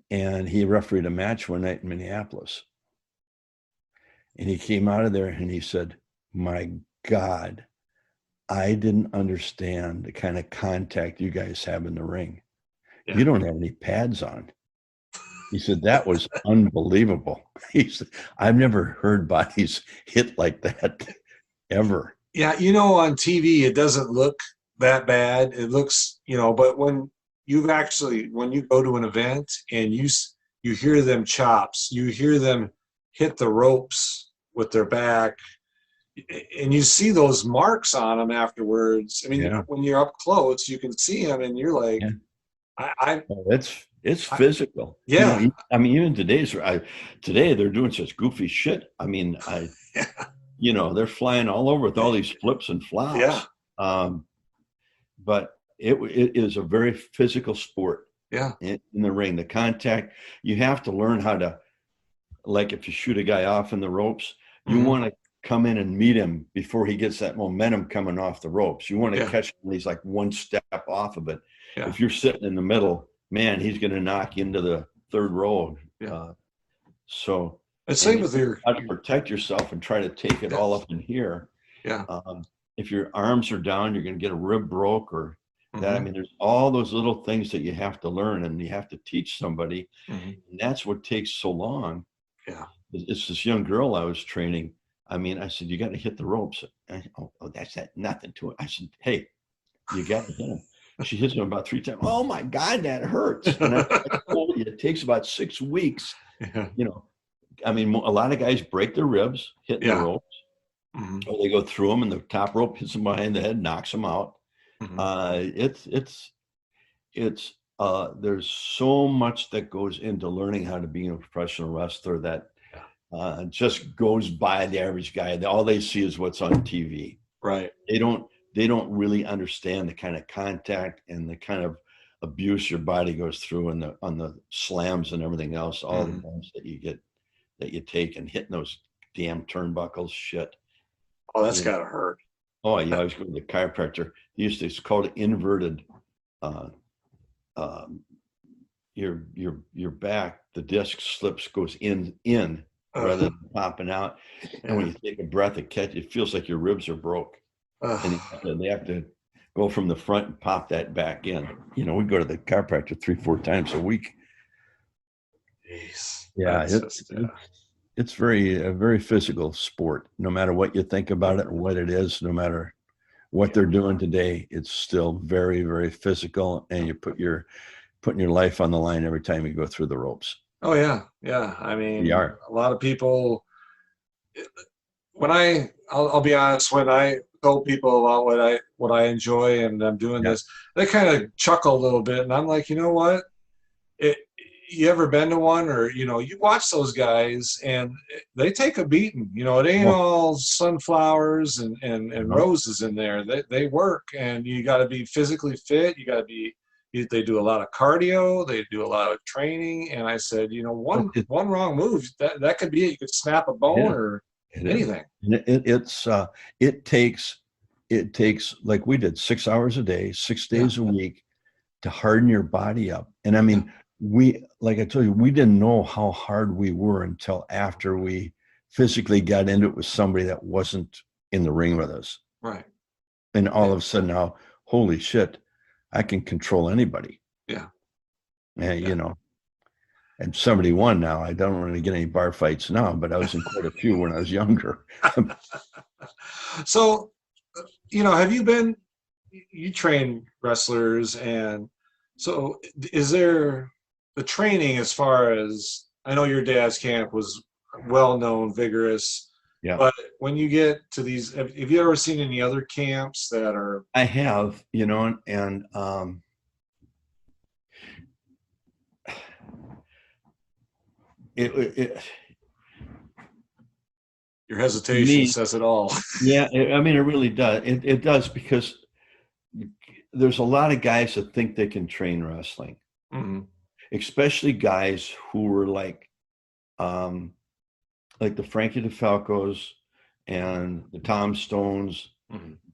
And he refereed a match one night in Minneapolis. And he came out of there and he said, my God, I didn't understand the kind of contact you guys have in the ring. Yeah. You don't have any pads on. He said, that was unbelievable. He said, I've never heard bodies hit like that ever. Yeah, on TV, it doesn't look that bad. It looks, but when you go to an event and you hear them chops, you hear them hit the ropes with their back, and you see those marks on them afterwards. I mean, when you're up close, you can see them, and you're like, it's physical. Yeah. I mean, even today they're doing such goofy shit. I mean, they're flying all over with all these flips and flops. Yeah. But it is a very physical sport. Yeah. In the ring, the contact, you have to learn how to, like if you shoot a guy off in the ropes, you want to come in and meet him before he gets that momentum coming off the ropes. You want to catch him when he's like one step off of it. Yeah. If you're sitting in the middle, man, he's going to knock you into the third row. Yeah. So it's same with your how to protect yourself and try to take it all up in here. Yeah. If your arms are down, you're going to get a rib broke or that. I mean, there's all those little things that you have to learn and you have to teach somebody. And that's what takes so long. Yeah. It's this young girl I was training. I mean, I said, you got to hit the ropes. That's nothing to it. I said, hey, you got to hit them. She hits him about 3 times. Oh my God, that hurts. And I told you, it takes about 6 weeks. Yeah. I mean, a lot of guys break their ribs hitting the ropes. Or they go through them and the top rope hits them behind the head, knocks them out. There's so much that goes into learning how to be a professional wrestler that just goes by the average guy. All they see is what's on TV. Right. They don't really understand the kind of contact and the kind of abuse your body goes through on the slams and everything else, all the times that you take and hitting those damn turnbuckles, shit. Oh, that's gotta hurt. Oh yeah, I was going to the chiropractor. It's called inverted. Your back, the disc slips, goes in rather than popping out. And when you take a breath, it feels like your ribs are broke. And they have to go from the front and pop that back in. We go to the chiropractor 3-4 times a week. Jeez. Yeah, it's a very physical sport. No matter what you think about it or what it is, no matter what they're doing today, it's still very, very physical, and you putting your life on the line every time you go through the ropes. Oh yeah. I mean, a lot of people. I'll be honest, when I told people about what I enjoy and I'm doing this, they kind of chuckle a little bit, and I'm like, you know what? you ever been to one, or you watch those guys and they take a beating. It ain't Well, all sunflowers and no, roses in there. They work, and you got to be physically fit. You got to be. They do a lot of cardio. They do a lot of training. And I said, well, one wrong move that could be it. You could snap a bone yeah, or it is. anything. It takes like we did 6 hours a day, 6 days a week to harden your body up. And I mean, like I told you, we didn't know how hard we were until after we physically got into it with somebody that wasn't in the ring with us. Right. And all of a sudden now, holy shit, I can control anybody. Yeah. And, and somebody won now. I don't really get any bar fights now, but I was in quite a few when I was younger. So, you train wrestlers, and so is there the training as far as, I know your dad's camp was well-known, vigorous, Yeah. but when you get to these, have you ever seen any other camps that are? I have, and Your hesitation says it all. Yeah, I mean, it really does. It does, because there's a lot of guys that think they can train wrestling, especially guys who were like the Frankie DeFalcos and the Tom Stones.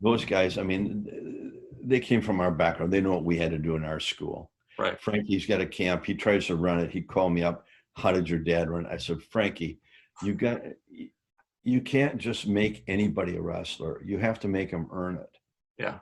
Those guys, I mean, they came from our background. They know what we had to do in our school. Right. Frankie's got a camp. He tries to run it. He'd call me up. How did your dad run it? I said, Frankie, you can't just make anybody a wrestler. You have to make them earn it. Yeah.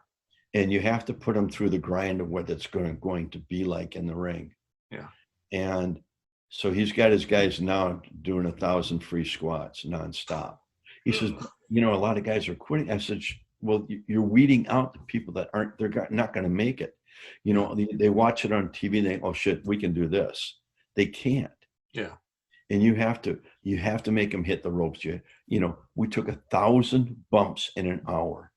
And you have to put them through the grind of what it's going to be like in the ring. Yeah. And so he's got his guys now doing 1,000 free squats nonstop. He says, a lot of guys are quitting. I said, well, you're weeding out the people that they're not going to make it. They watch it on TV and they, oh shit, we can do this. They can't. Yeah. And you have to make them hit the ropes. We took 1,000 bumps in an hour.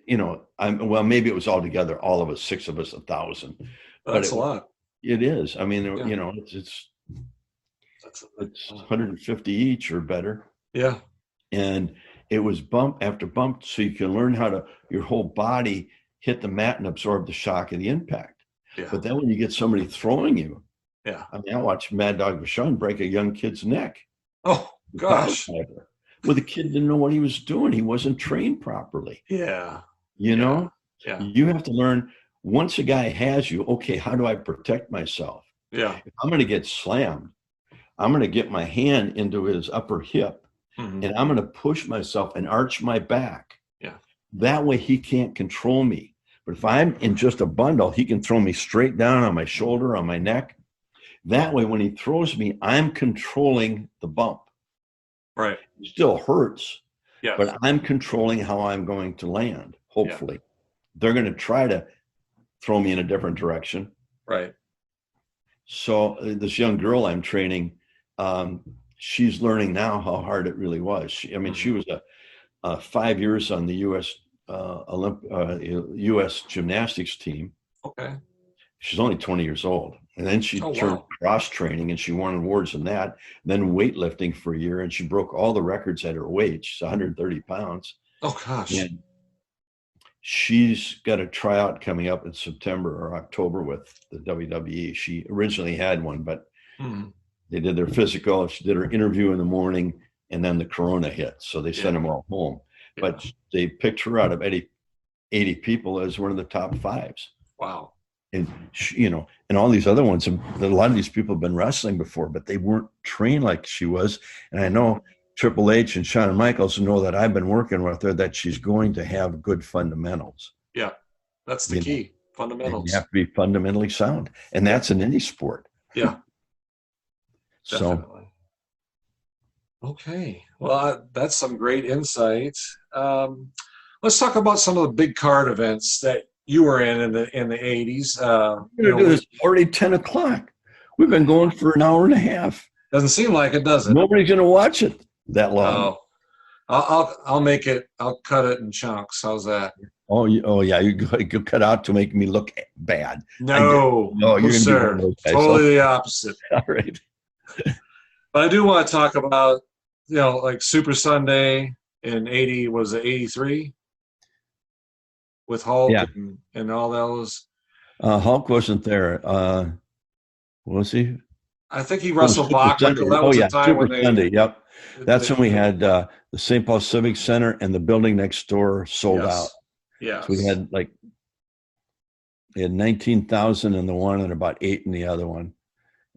Well, maybe it was all together, all of us, 6 of us, 1,000. That's a lot. It is. I mean, it's 150 each or better. Yeah. And it was bump after bump, so you can learn how to, your whole body hit the mat and absorb the shock of the impact. Yeah. But then when you get somebody throwing you, I mean, I watched Mad Dog Shawn break a young kid's neck. Oh, gosh. Well, the kid didn't know what he was doing. He wasn't trained properly. Yeah. Yeah. You have to learn, once a guy has you, okay, how do I protect myself? Yeah. If I'm going to get slammed, I'm going to get my hand into his upper hip and I'm going to push myself and arch my back. Yeah. That way he can't control me. But if I'm in just a bundle, he can throw me straight down on my shoulder, on my neck. That way, when he throws me, I'm controlling the bump. Right. It still hurts, yeah, but I'm controlling how I'm going to land, hopefully. They're going to try to throw me in a different direction. Right. So this young girl I'm training, she's learning now how hard it really was. She was 5 years on the U.S. gymnastics team. Okay. She's only 20 years old. And then she turned cross training and she won awards in that. Then weightlifting for a year, and she broke all the records at her weight. She's 130 pounds. Oh, gosh. And she's got a tryout coming up in September or October with the WWE. She originally had one, but they did their physical. She did her interview in the morning, and then the corona hit. So they sent them all home. Yeah. But they picked her out of 80 people as one of the top 5s. Wow. And and all these other ones, a lot of these people have been wrestling before, but they weren't trained like she was. And I know Triple H and Shawn Michaels know that I've been working with her, that she's going to have good fundamentals. Yeah, that's the key. Fundamentals. You have to be fundamentally sound, and that's in any sport. Yeah. Definitely. So, okay. Well, that's some great insights. Let's talk about some of the big card events that you were in the 80s. We're going to do this already 10 o'clock. We've been going for an hour and a half. Doesn't seem like it, does it? Nobody's going to watch it that long. I'll make it. I'll cut it in chunks. How's that? Oh yeah, you cut out to make me look bad. No, No, no, you're going to be one of sir. those guys. Totally the opposite. All right. But I do want to talk about, like Super Sunday in 80, was it 83? With Hulk Yeah. and all those. Hulk wasn't there. Was he? I think he Oh, wrestled Super Sunday. Bockwinkel. That Oh was a yeah, time Super when Sunday. Yep. That's they when we had the St. Paul Civic Center and the building next door sold out. Yes. So we had 19,000 in the one and about 8 in the other one,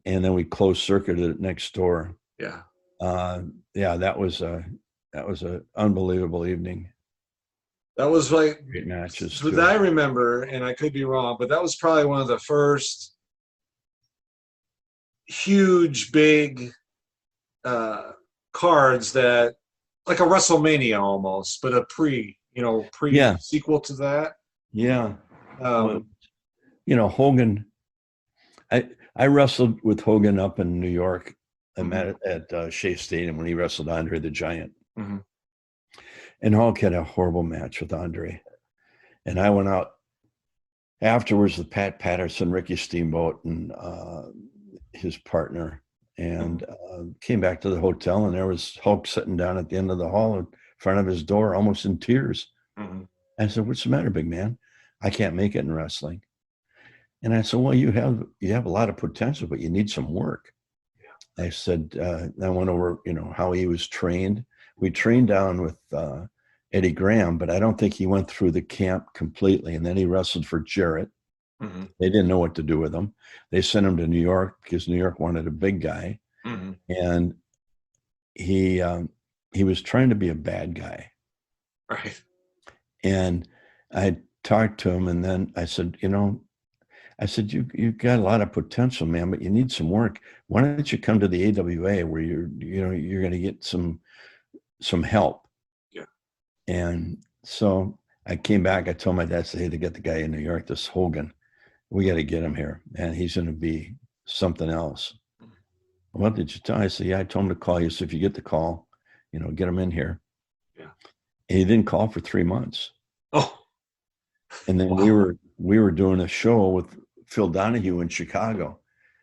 and then we closed circuited it next door. Yeah. Yeah, that was a unbelievable evening. That was like Great matches. So that I remember, and I could be wrong, but that was probably one of the first huge, big cards that, like a WrestleMania almost, but a sequel to that. Yeah. Hogan. I wrestled with Hogan up in New York. I met at Shea Stadium when he wrestled Andre the Giant. Mm-hmm. And Hulk had a horrible match with Andre. And I went out afterwards with Pat Patterson, Ricky Steamboat, and his partner, and came back to the hotel, and there was Hulk sitting down at the end of the hall in front of his door, almost in tears. Mm-hmm. I said, "What's the matter, big man? I can't make it in wrestling." And I said, "Well, you have a lot of potential, but you need some work." Yeah. I said, I went over, how he was trained. We trained down with Eddie Graham, but I don't think he went through the camp completely. And then he wrestled for Jarrett. Mm-hmm. They didn't know what to do with him. They sent him to New York because New York wanted a big guy. Mm-hmm. And he was trying to be a bad guy. Right. And I talked to him, and then I said, you've got a lot of potential, man, but you need some work. Why don't you come to the AWA where you're going to get some help? Yeah. And so I came back. I told my dad, "Hey, to get the guy in New York, this Hogan, we got to get him here, and he's going to be something else." "What did you tell?" I said, "Yeah, I told him to call you. So if you get the call, get him in here." Yeah. And he didn't call for 3 months. Oh. And then wow. we were doing a show with Phil Donahue in Chicago.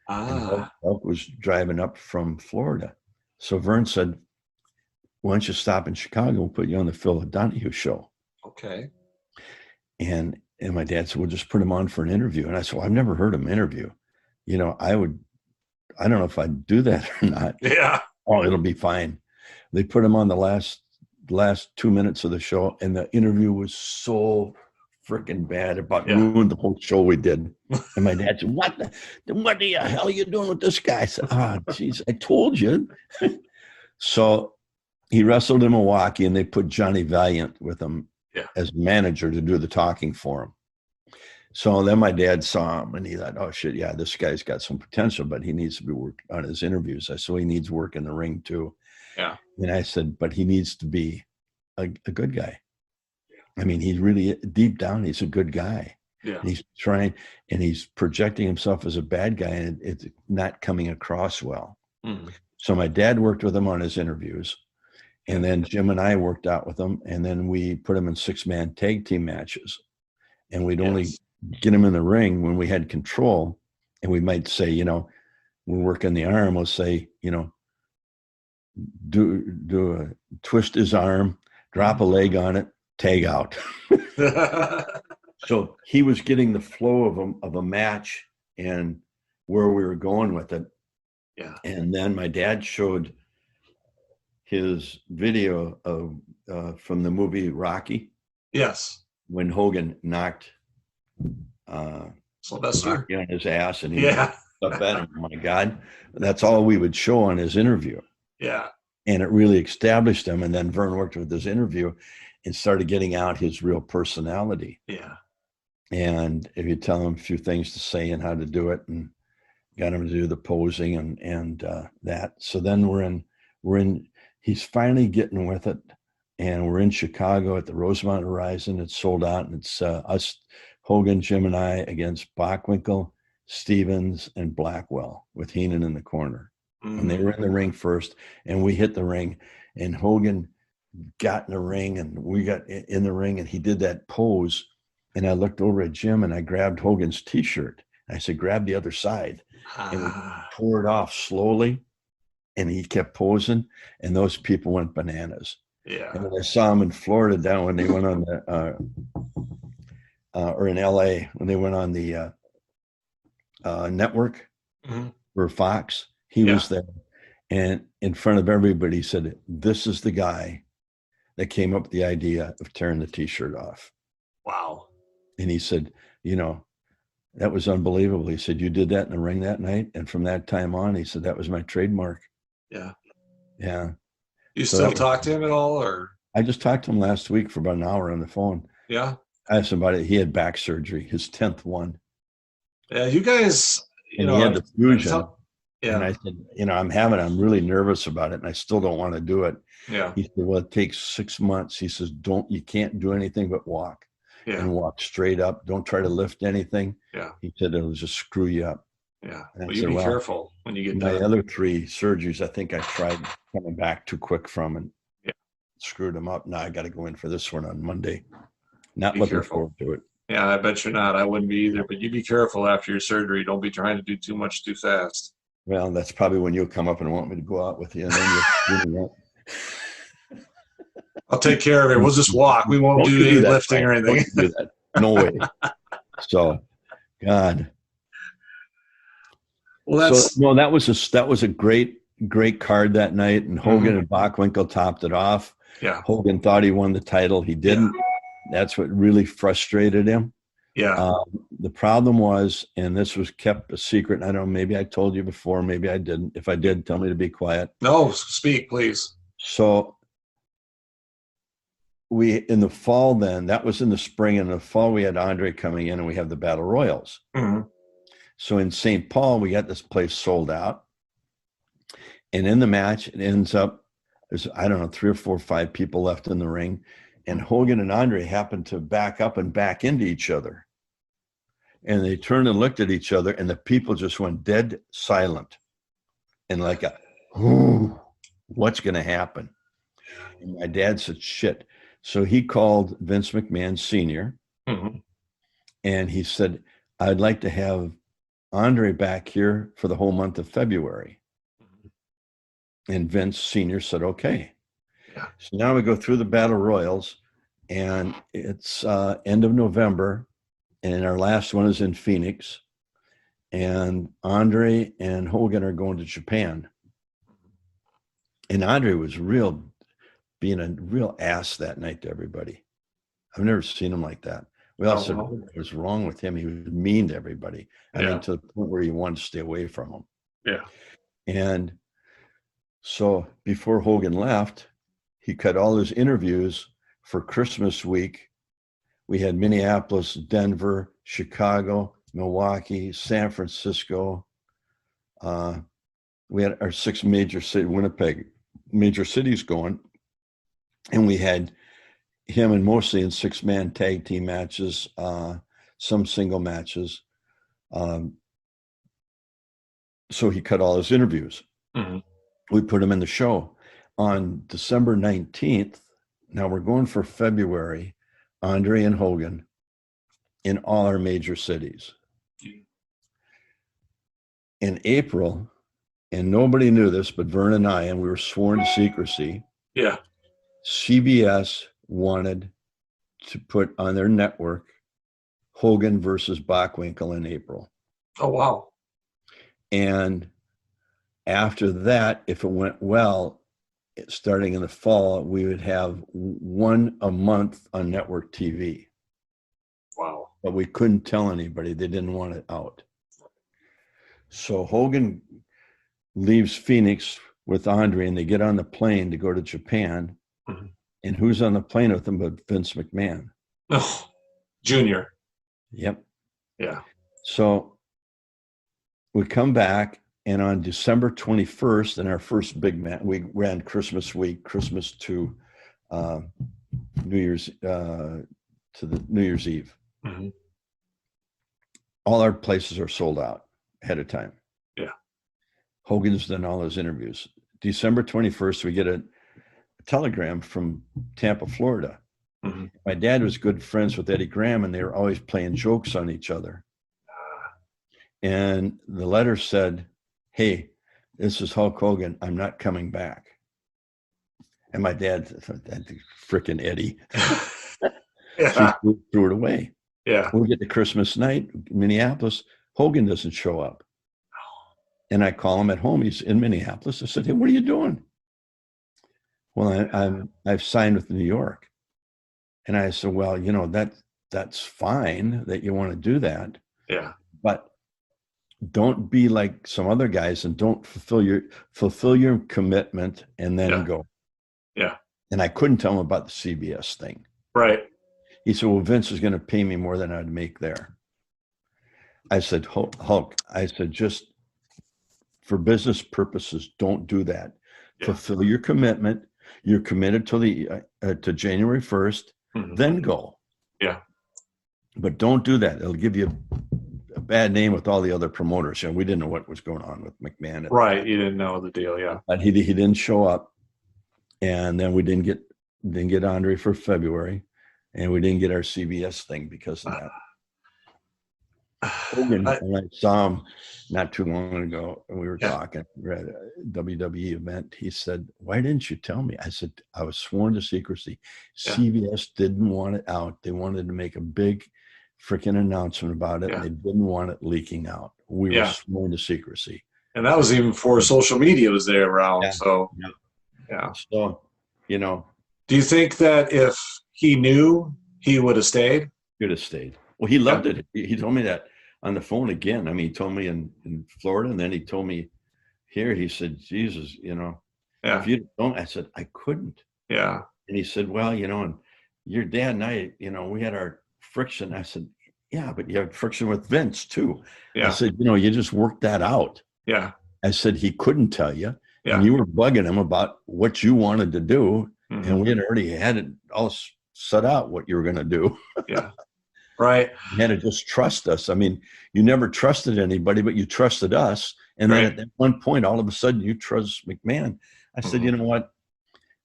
And Hulk was driving up from Florida. So Vern said, "Why don't you stop in Chicago? We'll put you on the Phil Donahue show." Okay. And my dad said, "We'll just put him on for an interview." And I said, "Well, I've never heard him interview. I don't know if I'd do that or not." Yeah. "Oh, it'll be fine." They put him on the last 2 minutes of the show, and the interview was so freaking bad, about ruined the whole show we did. And my dad said, what the hell are you doing with this guy?" I said, geez, I told you. So he wrestled in Milwaukee, and they put Johnny Valiant with him as manager to do the talking for him. So then my dad saw him, and he thought, "Oh shit, yeah, this guy's got some potential, but he needs to be working on his interviews." I said, "He needs work in the ring too." Yeah. And I said, "But he needs to be a good guy." I mean, he's really, deep down, he's a good guy. Yeah. And he's trying, and he's projecting himself as a bad guy, and it's not coming across well. Mm. So my dad worked with him on his interviews, and then Jim and I worked out with him, and then we put him in 6-man tag team matches. And we'd only get him in the ring when we had control, and we might say, we're working the arm, we'll say, do a twist his arm, drop a leg on it, tag out. So he was getting the flow of a match and where we were going with it. Yeah. And then my dad showed his video of from the movie Rocky. Yes. When Hogan knocked Sylvester on his ass, and he up at him. Oh my God. That's all we would show on his interview. Yeah. And it really established him. And then Vern worked with his interview and started getting out his real personality. Yeah. And if you tell him a few things to say and how to do it, and got him to do the posing and that. So then we're in, he's finally getting with it. And we're in Chicago at the Rosemont Horizon. It's sold out, and it's us, Hogan, Jim, and I against Bockwinkel, Stevens, and Blackwell with Heenan in the corner. Mm. And they were in the ring first, and we hit the ring, and Hogan got in the ring, and we got in the ring, and he did that pose. And I looked over at Jim, and I grabbed Hogan's T-shirt. I said, grab the other side. And we tore it off slowly. And he kept posing, and those people went bananas. Yeah. And when I saw him in Florida down when they went on the, or in LA, when they went on the network for Fox, he was there. And in front of everybody, he said, this is the guy that came up with the idea of tearing the T-shirt off. Wow. And he said, you know, that was unbelievable. He said, you did that in the ring that night. And from that time on, he said, that was my trademark. Yeah. Yeah. You still talk to him at all, or? I just talked to him last week for about an hour on the phone. Yeah. I asked him about it. He had back surgery, his 10th one. Yeah, you guys, and he had the fusion. Yeah. And I said, you know, I'm really nervous about it, and I still don't want to do it. Yeah. He said, well, it takes 6 months. He says, you can't do anything but walk. Yeah. And walk straight up. Don't try to lift anything. Yeah. He said, it'll just screw you up. Yeah. Well, you be careful when you get my done. other 3 surgeries, I think I tried coming back too quick from, and screwed them up. Now I got to go in for this one on Monday. Not looking forward to it. Yeah, I bet you're not. I wouldn't be either. But you be careful after your surgery. Don't be trying to do too much too fast. Well, that's probably when you'll come up and want me to go out with you. And then you'll I'll take care of it. We'll just walk. We won't do any lifting or anything. Do that. No way. So, God. Well, that was a great card that night, and Hogan and Bockwinkel topped it off. Yeah. Hogan thought he won the title. He didn't. Yeah. That's what really frustrated him. Yeah. The problem was, and this was kept a secret. I don't know, maybe I told you before, maybe I didn't. If I did, tell me to be quiet. No, speak, please. So in the fall then, that was in the spring. In the fall, we had Andre coming in, and we have the Battle Royals. So in St. Paul, we got this place sold out. And in the match, it ends up, there's, I don't know, 3 or 4 or 5 people left in the ring. And Hogan and Andre happened to back up and back into each other. And they turned and looked at each other, and the people just went dead silent. And like, what's going to happen? And my dad said, shit. So he called Vince McMahon Sr. And he said, I'd like to have Andre back here for the whole month of February. And Vince Sr. said, okay. Yeah. So now we go through the Battle Royals, and it's end of November, and our last one is in Phoenix. And Andre and Hogan are going to Japan. And Andre was being a real ass that night to everybody. I've never seen him like that. We all said, what was wrong with him? He was mean to everybody. I mean, to the point where you wanted to stay away from him. Yeah. And so before Hogan left, he cut all his interviews for Christmas week. We had Minneapolis, Denver, Chicago, Milwaukee, San Francisco. We had our 6 major city, Winnipeg, major cities going. And we had him and mostly in 6-man tag team matches, some single matches. So he cut all his interviews. We put him in the show on December 19th. Now we're going for February, Andre and Hogan in all our major cities. In April, and nobody knew this, but Vern and I, and we were sworn to secrecy. Yeah. CBS wanted to put on their network Hogan versus Bockwinkel in April. Oh, wow. And after that, if it went well, starting in the fall, we would have 1 a month on network TV. Wow. But we couldn't tell anybody. They didn't want it out. So Hogan leaves Phoenix with Andre, and they get on the plane to go to Japan. And who's on the plane with them but Vince McMahon? Oh, Junior. Yep. Yeah. So we come back, and on December 21st, in our first big match, we ran Christmas week, Christmas to New Year's Eve. All our places are sold out ahead of time. Yeah. Hogan's done all his interviews. December 21st, we get a telegram from Tampa, Florida. Mm-hmm. My dad was good friends with Eddie Graham, and they were always playing jokes on each other. And the letter said, "Hey, this is Hulk Hogan. I'm not coming back." And my dad, that frickin' Eddie, Yeah. he threw it away. Yeah. We get to Christmas night, Minneapolis, Hogan doesn't show up. And I call him at home. He's in Minneapolis. I said, "Hey, what are you doing?" "Well, I've signed with New York." And I said, "Well, you know, that's fine that you want to do that. Yeah. But don't be like some other guys and don't fulfill your commitment and then go." Yeah. And I couldn't tell him about the CBS thing. Right. He said, "Well, Vince is going to pay me more than I'd make there." I said, "Hulk," I said, "just for business purposes, don't do that. Yeah. Fulfill your commitment. You're committed to January 1st, then go. Yeah. But don't do that. It'll give you a bad name with all the other promoters." And we didn't know what was going on with McMahon. Right. You didn't know the deal. Yeah. But he didn't show up. And then we didn't get Andre for February, and we didn't get our CBS thing because of that. Hogan, when I saw him not too long ago, and we were talking, we were at a WWE event. He said, "Why didn't you tell me?" I said, "I was sworn to secrecy. CBS didn't want it out. They wanted to make a big freaking announcement about it. And they didn't want it leaking out. We were sworn to secrecy." And that was even before social media was there around. Yeah. So, So, you know. Do you think that if he knew, he would have stayed? He would have stayed. Well, he loved it. He told me that on the phone again. I mean, he told me in Florida, and then he told me here. He said, "Jesus, you know, if you don't," I said, "I couldn't." Yeah. And he said, "Well, you know, and your dad and I, you know, we had our friction." I said, "Yeah, but you have friction with Vince too." Yeah. I said, "You know, you just worked that out." Yeah. I said, "He couldn't tell you. Yeah. And you were bugging him about what you wanted to do. And we had already had it all set out what you were going to do." Yeah. Right. You had to just trust us. I mean, you never trusted anybody, but you trusted us. And then at that one point, all of a sudden, you trust McMahon. I said, "You know what?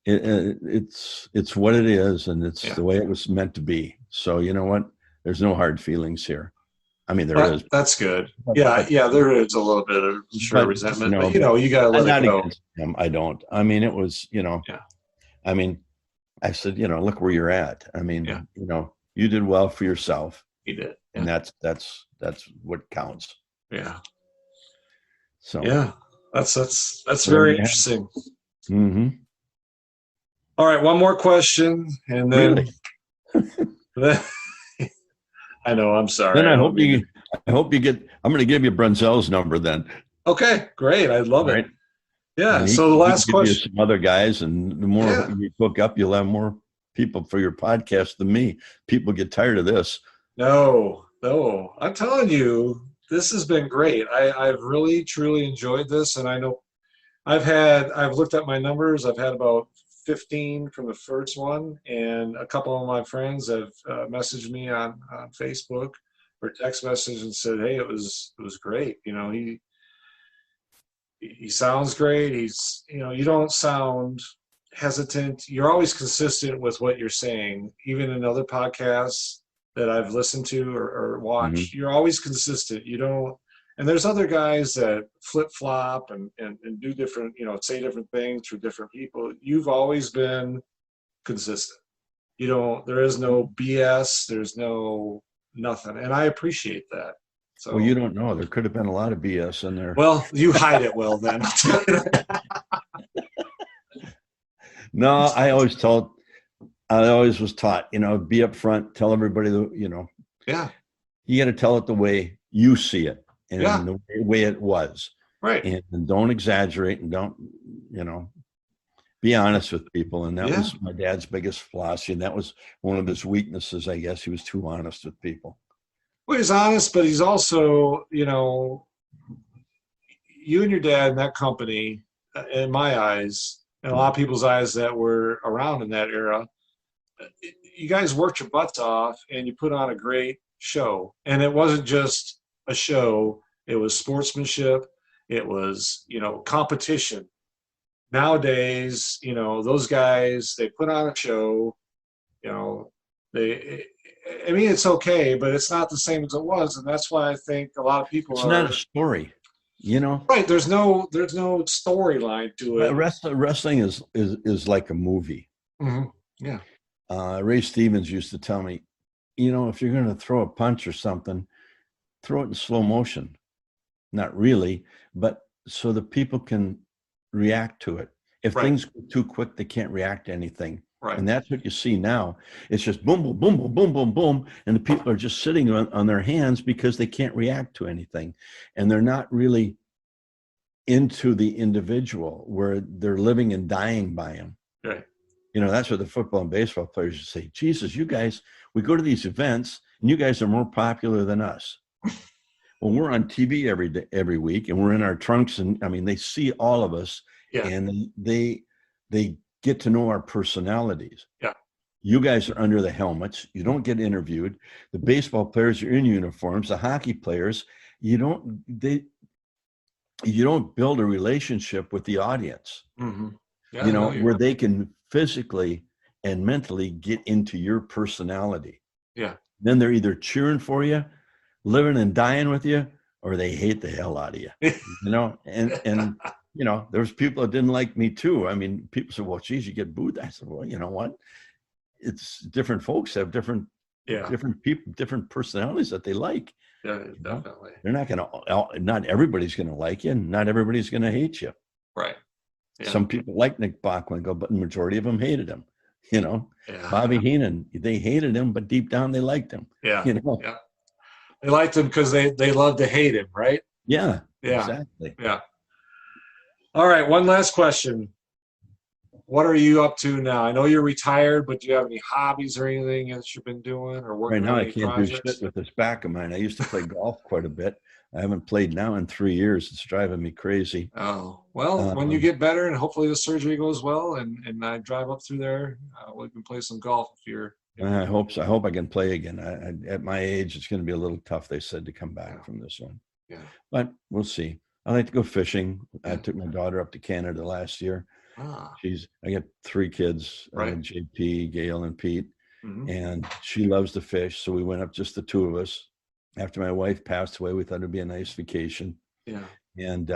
It's what it is, and it's the way it was meant to be. So you know what? There's no hard feelings here." I mean, there is. That's good. Yeah, there is a little bit of resentment, but you know, you got to let it go. Against him, I don't. I mean, it was, you know. Yeah. I mean, I said, you know, look where you're at. I mean, you know, you did well for yourself. You did, and that's what counts. Yeah. So that's very interesting. Mm-hmm. All right, one more question, and then. Really? I know. I'm sorry. Then I hope you get. I'm going to give you Brunzell's number then. Okay, great. I love it. Yeah. So the last question. Some other guys, and the more you hook up, you'll have more people for your podcast than me. People get tired of this. No. I'm telling you, this has been great. I've really, truly enjoyed this, and I know I've looked at my numbers. I've had about 15 from the first one, and a couple of my friends have messaged me on Facebook or text message and said, "Hey, it was great. You know, he sounds great. He's, you know, you don't sound hesitant. You're always consistent with what you're saying. Even in other podcasts that I've listened to or watched, you're always consistent. You don't." And there's other guys that flip-flop and do different, you know, say different things to different people. You've always been consistent. There is no BS. There's no nothing. And I appreciate that. So, well, you don't know. There could have been a lot of BS in there. Well, you hide it well then. No, I always was taught, you know, be upfront, tell everybody, you know. Yeah. You got to tell it the way you see it. And the way it was. Right. And don't exaggerate, and don't, you know, be honest with people. And that was my dad's biggest philosophy. And that was one of his weaknesses, I guess. He was too honest with people. Well, he's honest, but he's also, you know, you and your dad and that company, in my eyes, and a lot of people's eyes that were around in that era, you guys worked your butts off and you put on a great show. And it wasn't just a show. It was sportsmanship. It was, you know, competition. nowadays, those guys, they put on a show, they, I mean, it's okay, but it's not the same as it was. And that's why I think a lot of people It's not a are story, right. There's no storyline to it. Wrestling is like a movie. Mm-hmm. Yeah. Ray Stevens used to tell me, if you're going to throw a punch or something, throw it in slow motion. Not really, but so the people can react to it. If Right. things go too quick, they can't react to anything. Right. And that's what you see now. It's just boom, boom, boom, boom, boom, boom, boom. And the people are just sitting on their hands because they can't react to anything. And they're not really into the individual where they're living and dying by him. Right. That's what the football and baseball players say. Jesus, you guys, we go to these events and you guys are more popular than us. Well, we're on TV every week, and we're in our trunks, and I mean, they see all of us, and they get to know our personalities. Yeah. You guys are under the helmets. You don't get interviewed. The baseball players are in uniforms. The hockey players, you don't build a relationship with the audience. Mm-hmm. Yeah, where they can physically and mentally get into your personality. Yeah. Then they're either cheering for you, living and dying with you, or they hate the hell out of you. And there's people that didn't like me too. I mean, people said, well, geez, you get booed. I said, well, you know what? It's different folks have different people, different personalities that they like. Yeah, definitely. They're not everybody's going to like you, and not everybody's going to hate you. Right. Yeah. Some people like Nick Bockwinkel, but the majority of them hated him. Yeah. Bobby Heenan, they hated him, but deep down they liked him. Yeah. Yeah. They liked him because they love to hate him, right? Yeah. Yeah. Exactly. Yeah. All right. One last question. What are you up to now? I know you're retired, but do you have any hobbies or anything that you've been doing or working right now? on? I can't projects? do shit with this back of mine. I used to play golf quite a bit. I haven't played now in 3 years. It's driving me crazy. Oh, well, when you get better and hopefully the surgery goes well and I drive up through there, we can play some golf if you're. I hope so. I hope I can play again. At my age, it's going to be a little tough, they said, to come back from this one. Yeah. But we'll see. I like to go fishing. I took my daughter up to Canada last year. I got 3 kids, JP, Gail, and Pete. Mm-hmm. And she loves to fish. So we went up, just the 2 of us. After my wife passed away, we thought it'd be a nice vacation. Yeah. And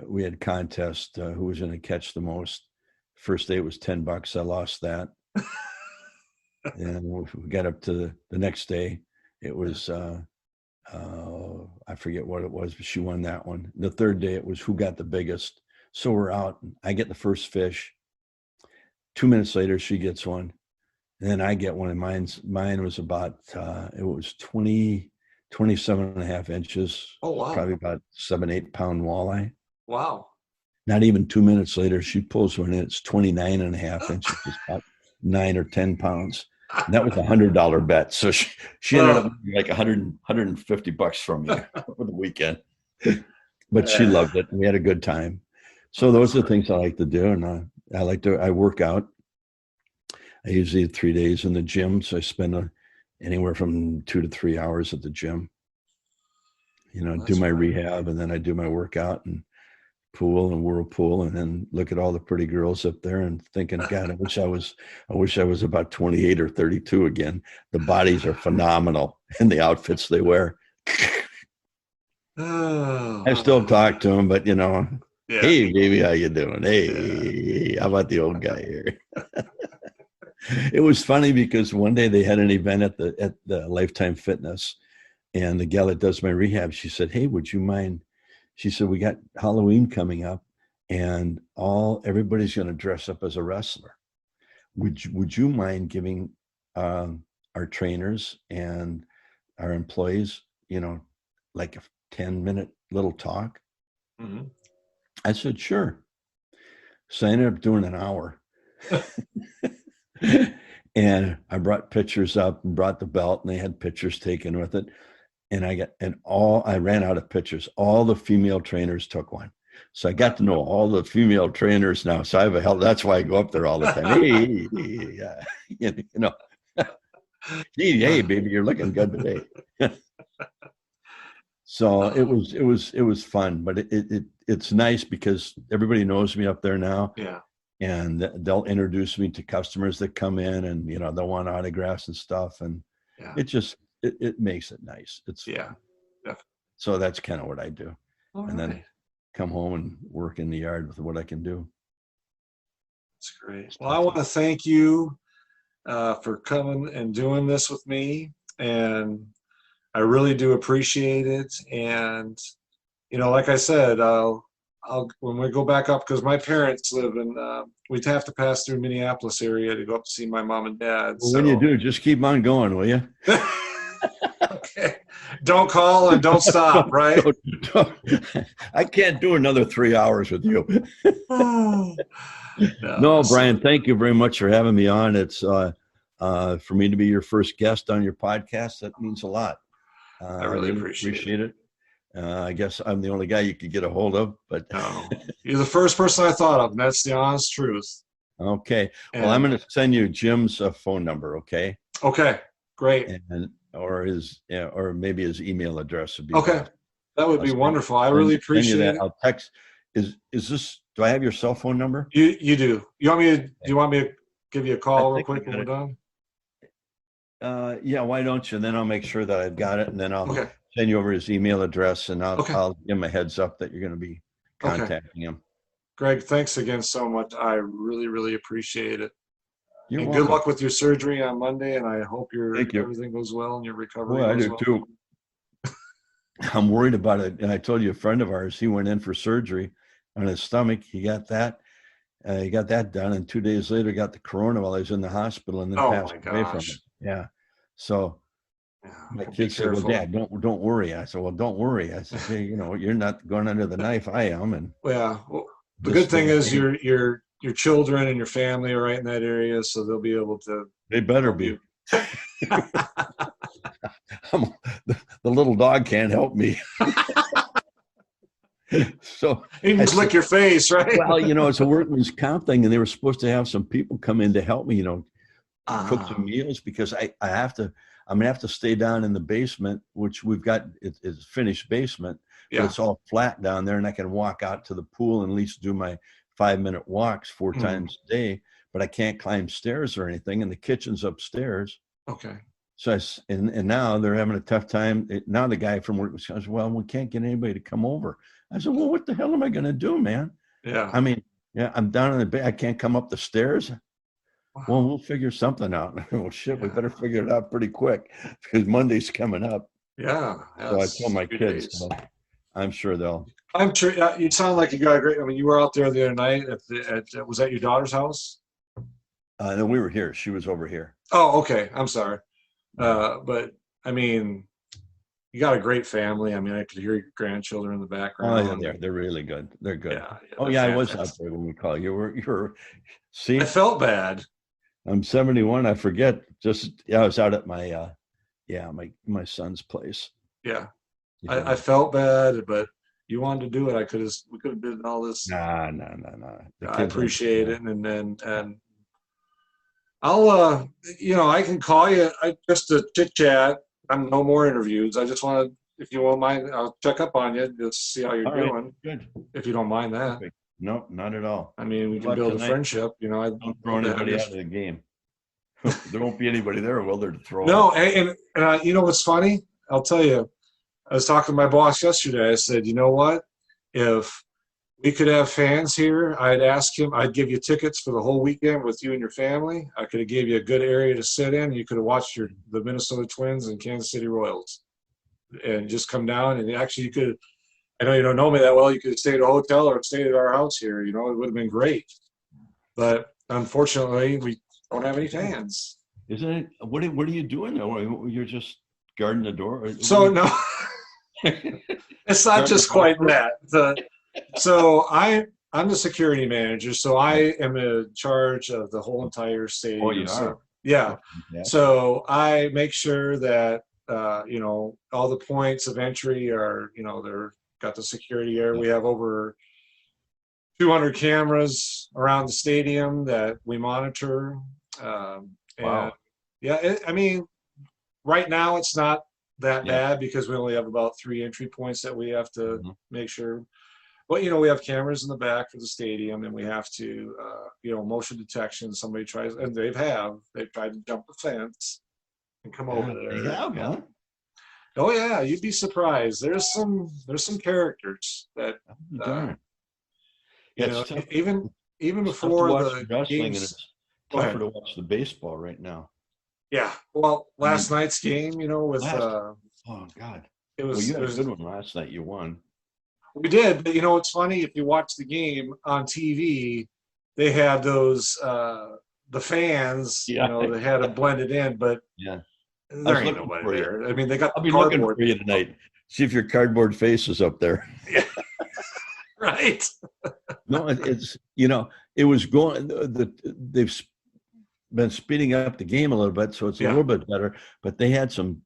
we had a contest, who was going to catch the most. First day it was $10. I lost that. And we got up to the next day. It was, I forget what it was, but she won that one. The third day it was who got the biggest. So we're out. I get the first fish. 2 minutes later, she gets one. And then I get one, and mine was about, it was 27 and a half inches. Oh, wow. Probably about 7-8 pound walleye. Wow. Not even 2 minutes later, she pulls one in. It's 29 and a half inches. It's about 9 or 10 pounds. And that was $100 bet. So she ended up like $150 from me for the weekend. But she loved it. We had a good time. So those are the things I like to do. And I work out. I usually do 3 days in the gym. So I spend anywhere from 2 to 3 hours at the gym. Do my rehab, and then I do my workout and pool and whirlpool, and then look at all the pretty girls up there and thinking, God, I wish I was about 28 or 32 again. The bodies are phenomenal and the outfits they wear. I still talk to them, but hey baby, how you doing? Hey, how about the old guy here? It was funny because one day they had an event at the Lifetime Fitness, and the gal that does my rehab, she said, hey, would you mind? She said, we got Halloween coming up, and everybody's going to dress up as a wrestler. Would you mind giving our trainers and our employees, like a 10-minute little talk? Mm-hmm. I said, sure. So I ended up doing an hour. And I brought pictures up and brought the belt, and they had pictures taken with it. And I ran out of pictures. All the female trainers took one. So I got to know all the female trainers now. So I have a hell. That's why I go up there all the time. Hey, hey, baby, you're looking good today. So it was fun, but it's nice because everybody knows me up there now. Yeah. And they'll introduce me to customers that come in, and they'll want autographs and stuff, and it makes it nice. It's fun. Definitely. So that's kind of what I do. All and right. then come home and work in the yard with what I can do. That's great. Well, I want to thank you for coming and doing this with me, and I really do appreciate it. And like I said, I'll when we go back up, because my parents live in, we'd have to pass through Minneapolis area to go up to see my mom and dad. Well, when you do, just keep on going, will you? Okay. Don't call and don't stop, right? I can't do another 3 hours with you. No, Brian, thank you very much for having me on. It's for me to be your first guest on your podcast. That means a lot. I really appreciate it. I guess I'm the only guy you could get a hold of, but no, you're the first person I thought of, and that's the honest truth. Okay. Well, I'm going to send you Jim's phone number. Okay. Okay. Great. Or maybe his email address would be okay. Best. That would be wonderful. I really appreciate it. I'll text. Is this? Do I have your cell phone number? You do. You want me to? Do you want me to give you a call real quick when we're done? Yeah. Why don't you? And then I'll make sure that I've got it, and then I'll send you over his email address, and I'll give him a heads up that you're going to be contacting him. Greg, thanks again so much. I really, really appreciate it. You're and welcome. Good luck with your surgery on Monday, and I hope everything goes well and your recovery. Well, I do too. I'm worried about it. And I told you, a friend of ours, he went in for surgery on his stomach. He got that. He got that done, and 2 days later, got the corona while he was in the hospital, and then passed away from it. Yeah. So my kid said, "Well, Dad, don't worry." I said, "Well, don't worry." I said, "Hey, you're not going under the knife. I am." And well, the good thing is your children and your family are right in that area, so they'll be able to. They better be. The little dog can't help me. So you can just lick your face, right? Well, it's a workman's comp thing, and they were supposed to have some people come in to help me, cook some meals, because I'm gonna have to stay down in the basement, which we've got. It's finished basement, but it's all flat down there, and I can walk out to the pool and at least do my 5-minute walks 4 times a day. But I can't climb stairs or anything, and the kitchen's upstairs. Okay. So and now they're having a tough time. Now the guy from work says, "Well, we can't get anybody to come over." I said, "Well, what the hell am I going to do, man?" Yeah. I mean, I'm down in the bed. I can't come up the stairs. Wow. Well, we'll figure something out. Well, shit, we better figure it out pretty quick, because Monday's coming up. Yeah. So I told my kids, so I'm sure they'll. I'm sure you sound like you got a great. I mean, you were out there the other night was that your daughter's house? No, we were here. She was over here. Oh, okay. I'm sorry. But I mean, you got a great family. I mean, I could hear your grandchildren in the background. Oh, yeah, they're really good. They're good. Yeah, I was out there when we called. You were. See, I felt bad. I'm 71. I forget. I was out at my my son's place. Yeah, I felt bad, but you wanted to do it. We could have done all this. Nah. I appreciate it, and I'll I can call you just to chit chat. I'm no more interviews. I just want to, if you won't mind, I'll check up on you just see how you're doing. Good. If you don't mind that. No, not at all. I mean, we can build a friendship. I don't throw anybody out of the game. There won't be anybody there, will there, to throw? No, and you know what's funny? I'll tell you. I was talking to my boss yesterday. I said, you know what? If we could have fans here, I'd ask him. I'd give you tickets for the whole weekend with you and your family. I could have gave you a good area to sit in. You could have watched the Minnesota Twins and Kansas City Royals, and just come down. And actually, you could. I know you don't know me that well. You could have stayed at a hotel or stayed at our house here. It would have been great. But unfortunately, we don't have any fans. Isn't it? What are you doing though? You're just guarding the door. So no, it's not just quite that. So I'm the security manager. So I am in charge of the whole entire stadium. Oh, you are? So, yeah. So I make sure that all the points of entry are they're got the security area. We have over 200 cameras around the stadium that we monitor. Wow. Yeah, I mean, right now it's not that bad because we only have about 3 entry points that we have to make sure. But, we have cameras in the back for the stadium, and we have to, motion detection. Somebody tries, and they've tried to jump the fence and come over there. They have, huh? Oh yeah, you'd be surprised. There's some characters that, even before the wrestling, games, and it's tougher to watch the baseball right now. Yeah. Well, last night's game, with oh God, it was. You had a good one last night. You won. We did, but it's funny, if you watch the game on TV, they had those the fans, they had it blended in, but there ain't nobody there. I mean, they got. I'll be looking for you tonight. See if your cardboard face is up there. Yeah. Right. No, it's it was going. They've been speeding up the game a little bit, so it's a little bit better. But they had some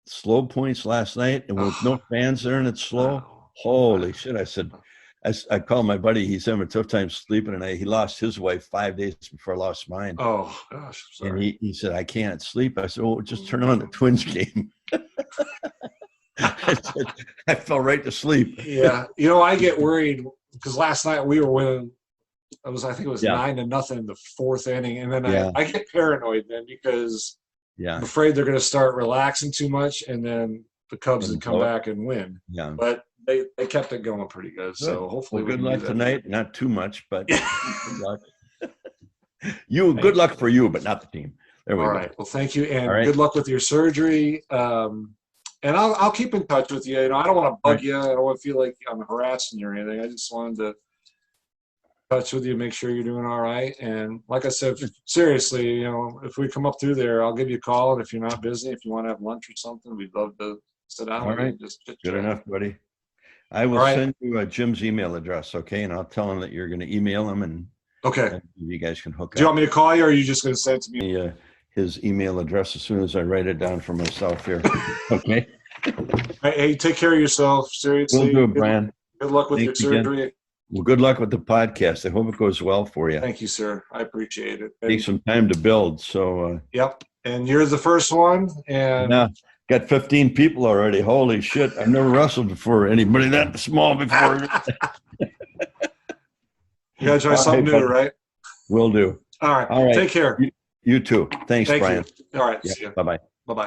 slow points last night, and with no fans there, and it's slow. Holy shit! I said, I called my buddy. He's having a tough time sleeping, and he lost his wife 5 days before I lost mine. Oh gosh! Sorry. And he said, I can't sleep. I said, oh, just turn on the Twins game. I fell right to sleep. Yeah, I get worried because last night we were winning. I think it was 9-0 in the 4th inning, and then I get paranoid then because I'm afraid they're going to start relaxing too much, and then the Cubs would come back and win. Yeah, but they kept it going pretty good. So hopefully, good luck tonight. Not too much, but good luck. Good luck for you, but not the team. There we go. All right. Well, thank you, and good luck with your surgery. And I'll keep in touch with you. I don't want to bug you. I don't want to feel like I'm harassing you or anything. I just wanted to touch with you, make sure you're doing all right. And like I said, seriously, if we come up through there, I'll give you a call. And if you're not busy, if you want to have lunch or something, we'd love to sit down. All right. Good enough, buddy. I will send you Jim's email address, okay? And I'll tell him that you're going to email him, and you guys can hook up. Do you want me to call you, or are you just going to send it to me? His email address as soon as I write it down for myself here. Okay. Hey, take care of yourself. Seriously. We'll do it, Brian. Good luck with your surgery. Again. Well, good luck with the podcast. I hope it goes well for you. Thank you, sir. I appreciate it. Take some time to build. So. Yep. And you're the first one. And now, got 15 people already. Holy shit! I've never wrestled before. Anybody that small before? You gotta try something new, right? Will do. All right. Take care. You too. Thanks, Brian. You. All right. Yeah, see you. Bye-bye.